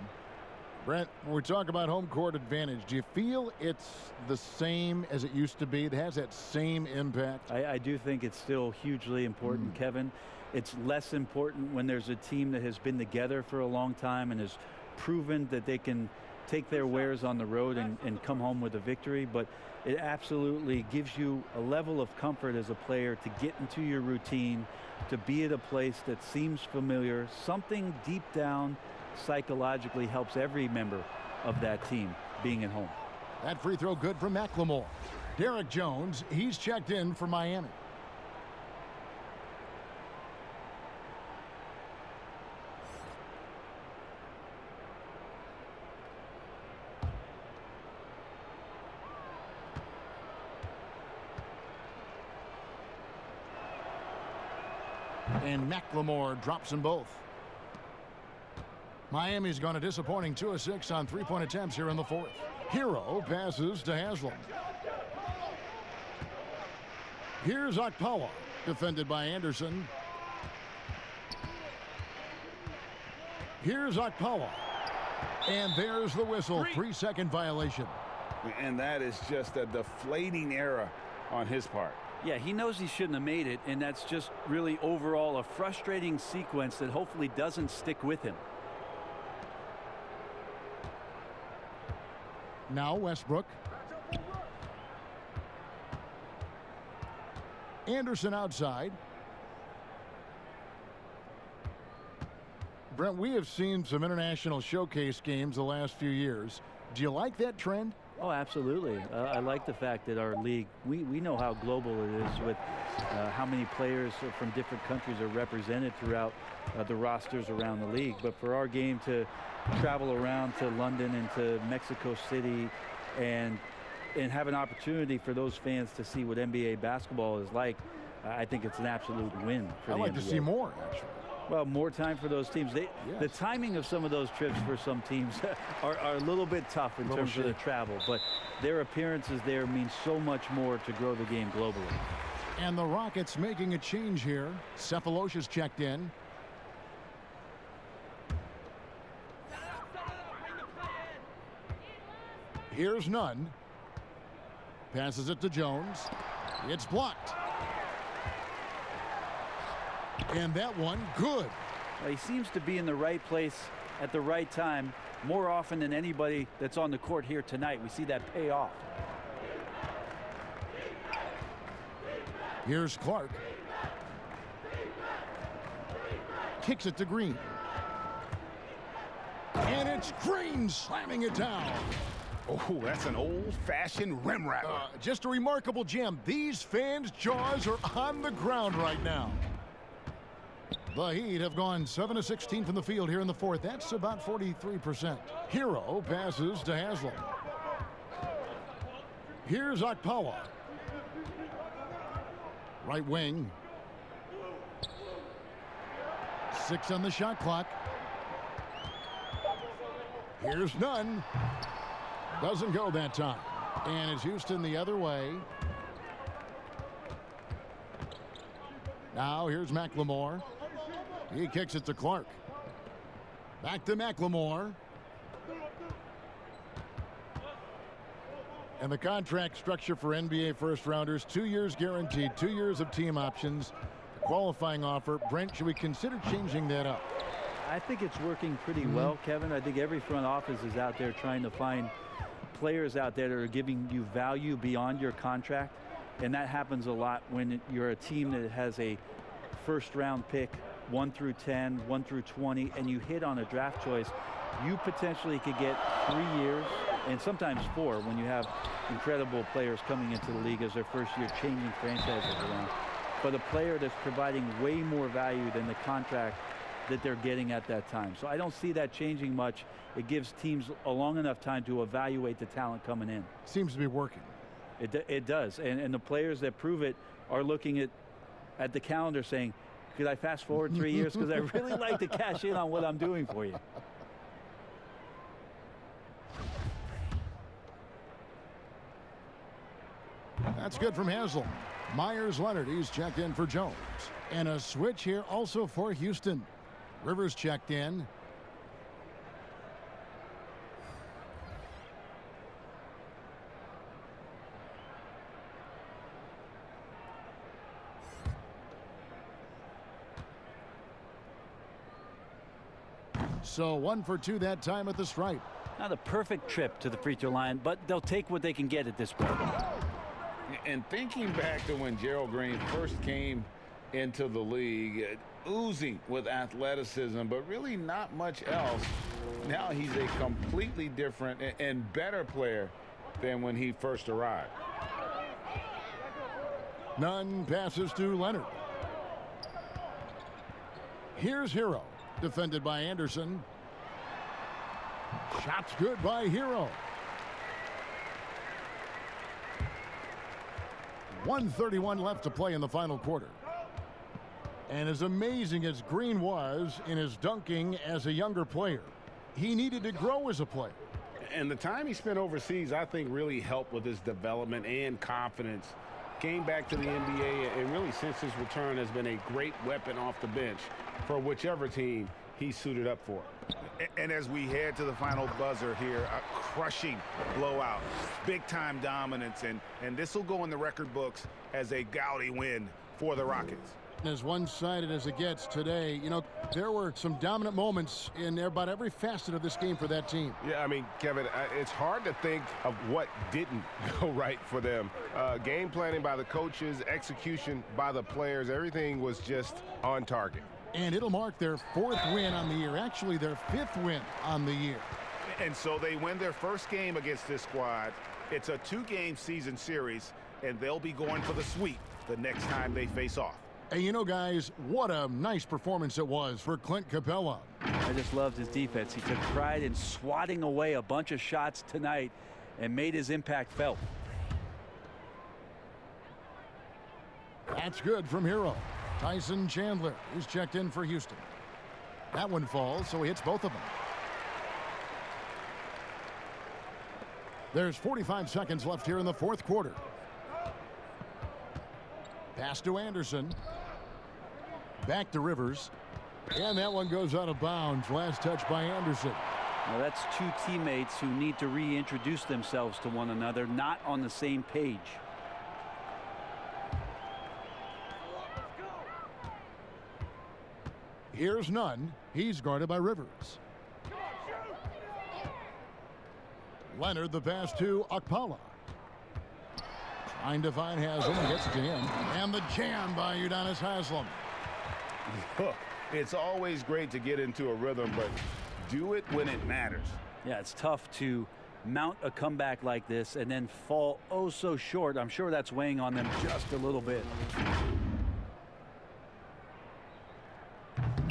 Speaker 1: Brent, when we talk about home court advantage, do you feel it's the same as it used to be? It has that same impact?
Speaker 3: I do think it's still hugely important, Kevin. It's less important when there's a team that has been together for a long time and has proven that they can take their wares on the road and come home with a victory. But it absolutely gives you a level of comfort as a player to get into your routine, to be at a place that seems familiar, something deep down psychologically helps every member of that team being at home.
Speaker 1: That free throw good from McLemore. Derek Jones, he's checked in for Miami. And McLemore drops them both. Miami's gone a disappointing 2 of 6 on three-point attempts here in the fourth. Hero passes to Haslam. Here's Okpala, defended by Anderson. Here's Okpala. And there's the whistle, 3-second violation.
Speaker 2: And that is just a deflating error on his part.
Speaker 3: Yeah, he knows he shouldn't have made it, and that's just really overall a frustrating sequence that hopefully doesn't stick with him.
Speaker 1: Now Westbrook. Anderson outside. Brent, we have seen some international showcase games the last few years. Do you like that trend?
Speaker 3: Oh, absolutely. I like the fact that our league, we know how global it is with how many players from different countries are represented throughout the rosters around the league. But for our game to travel around to London and to Mexico City and have an opportunity for those fans to see what NBA basketball is like, I think it's an absolute win for the NBA.
Speaker 1: I'd like to see more, actually.
Speaker 3: Well, more time for those teams. The timing of some of those trips for some teams are a little bit tough in terms of the travel, but their appearances there mean so much more to grow the game globally.
Speaker 1: And the Rockets making a change here. Cephalosha's checked in. Here's Nunn. Passes it to Jones. It's blocked. And that one, good.
Speaker 3: Well, he seems to be in the right place at the right time more often than anybody that's on the court here tonight. We see that pay off.
Speaker 1: Here's Clark. Kicks it to Green. And it's Green slamming it down.
Speaker 6: Oh, that's an old-fashioned rim rattler.
Speaker 1: Just a remarkable gem. These fans' jaws are on the ground right now. The Heat have gone 7 of 16 from the field here in the fourth. That's about 43%. Hero passes to Haslam. Here's Okpala. Right wing. 6 on the shot clock. Here's Nunn. Doesn't go that time. And it's Houston the other way. Now here's McLemore. He kicks it to Clark. Back to McLemore. And the contract structure for NBA first-rounders, 2 years guaranteed, 2 years of team options, qualifying offer. Brent, should we consider changing that up?
Speaker 3: I think it's working pretty well, Kevin. I think every front office is out there trying to find players out there that are giving you value beyond your contract. And that happens a lot when you're a team that has a first-round pick, 1 through 10, 1 through 20, and you hit on a draft choice. You potentially could get 3 years and sometimes 4 when you have incredible players coming into the league as their first year, changing franchises around. But a player that's providing way more value than the contract that they're getting at that time. So I don't see that changing much. It gives teams a long enough time to evaluate the talent coming in.
Speaker 1: Seems to be working.
Speaker 3: It does. And the players that prove it are looking at the calendar saying, could I fast forward 3 years? Because I really like to cash in on what I'm doing for you.
Speaker 1: That's good from Haslam. Myers-Leonard, he's checked in for Jones. And a switch here also for Houston. Rivers checked in. So 1 for 2 that time at the stripe.
Speaker 3: Not a perfect trip to the free throw line, but they'll take what they can get at this point.
Speaker 2: And thinking back to when Gerald Green first came into the league, oozing with athleticism, but really not much else. Now he's a completely different and better player than when he first arrived.
Speaker 1: Nunn passes to Leonard. Here's Hero, defended by Anderson. Shot's good by Hero. 1:31 left to play in the final quarter. And as amazing as Green was in his dunking as a younger player, he needed to grow as a player.
Speaker 2: And the time he spent overseas, I think, really helped with his development and confidence. Came back to the NBA, and really since his return has been a great weapon off the bench for whichever team he's suited up for.
Speaker 6: And as we head to the final buzzer here, a crushing blowout, big-time dominance, and this will go in the record books as a gaudy win for the Rockets.
Speaker 1: As one-sided as it gets today, you know, there were some dominant moments in about every facet of this game for that team.
Speaker 12: Yeah, I mean, Kevin, it's hard to think of what didn't go right for them. Game planning by the coaches, execution by the players, everything was just on target.
Speaker 1: And it'll mark their 4th win on the year, actually their 5th win on the year.
Speaker 6: And so they win their first game against this squad. It's a 2-game season series, and they'll be going for the sweep the next time they face off.
Speaker 1: And you know, guys, what a nice performance it was for Clint Capella.
Speaker 3: I just loved his defense. He took pride in swatting away a bunch of shots tonight and made his impact felt.
Speaker 1: That's good from Hero. Tyson Chandler is checked in for Houston. That one falls, so he hits both of them. There's 45 seconds left here in the 4th quarter. Pass to Anderson. Back to Rivers. And that one goes out of bounds. Last touch by Anderson.
Speaker 3: Now that's two teammates who need to reintroduce themselves to one another, not on the same page.
Speaker 1: Here's Nunn. He's guarded by Rivers. Leonard, the pass to Okpala. Trying to find Haslam, gets it to him. And the jam by Udonis Haslem.
Speaker 2: It's always great to get into a rhythm, but do it when it matters.
Speaker 3: Yeah, it's tough to mount a comeback like this and then fall oh so short. I'm sure that's weighing on them just a little bit.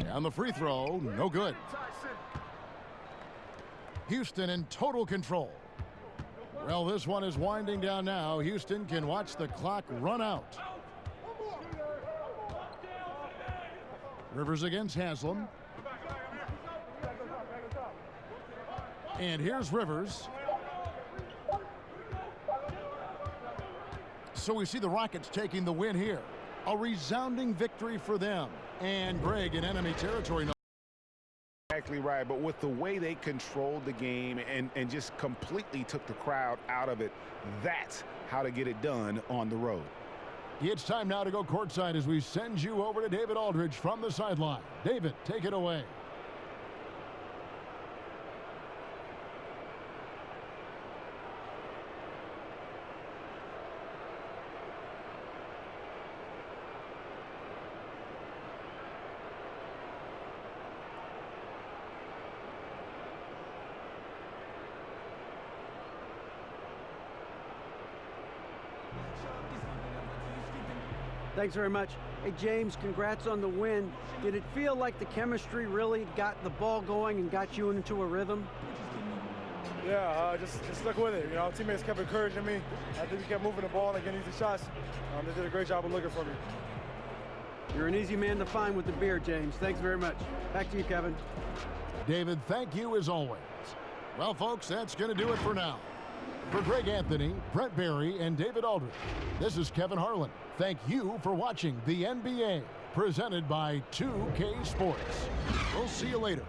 Speaker 1: And the free throw, no good. Houston in total control. Well, this one is winding down now. Houston can watch the clock run out. Rivers against Haslam. And here's Rivers. So we see the Rockets taking the win here. A resounding victory for them. And Greg in enemy territory.
Speaker 6: Exactly right, but with the way they controlled the game and just completely took the crowd out of it, that's how to get it done on the road.
Speaker 1: It's time now to go courtside as we send you over to David Aldridge from the sideline. David, take it away.
Speaker 4: Thanks very much. Hey, James, congrats on the win. Did it feel like the chemistry really got the ball going and got you into a rhythm?
Speaker 13: Yeah, just stuck with it. You know, teammates kept encouraging me. I think we kept moving the ball and getting easy shots. They did a great job of looking for me.
Speaker 4: You're an easy man to find with the beer, James. Thanks very much. Back to you, Kevin.
Speaker 1: David, thank you as always. Well, folks, that's going to do it for now. For Greg Anthony, Brent Barry, and David Aldridge, this is Kevin Harlan. Thank you for watching the NBA, presented by 2K Sports. We'll see you later.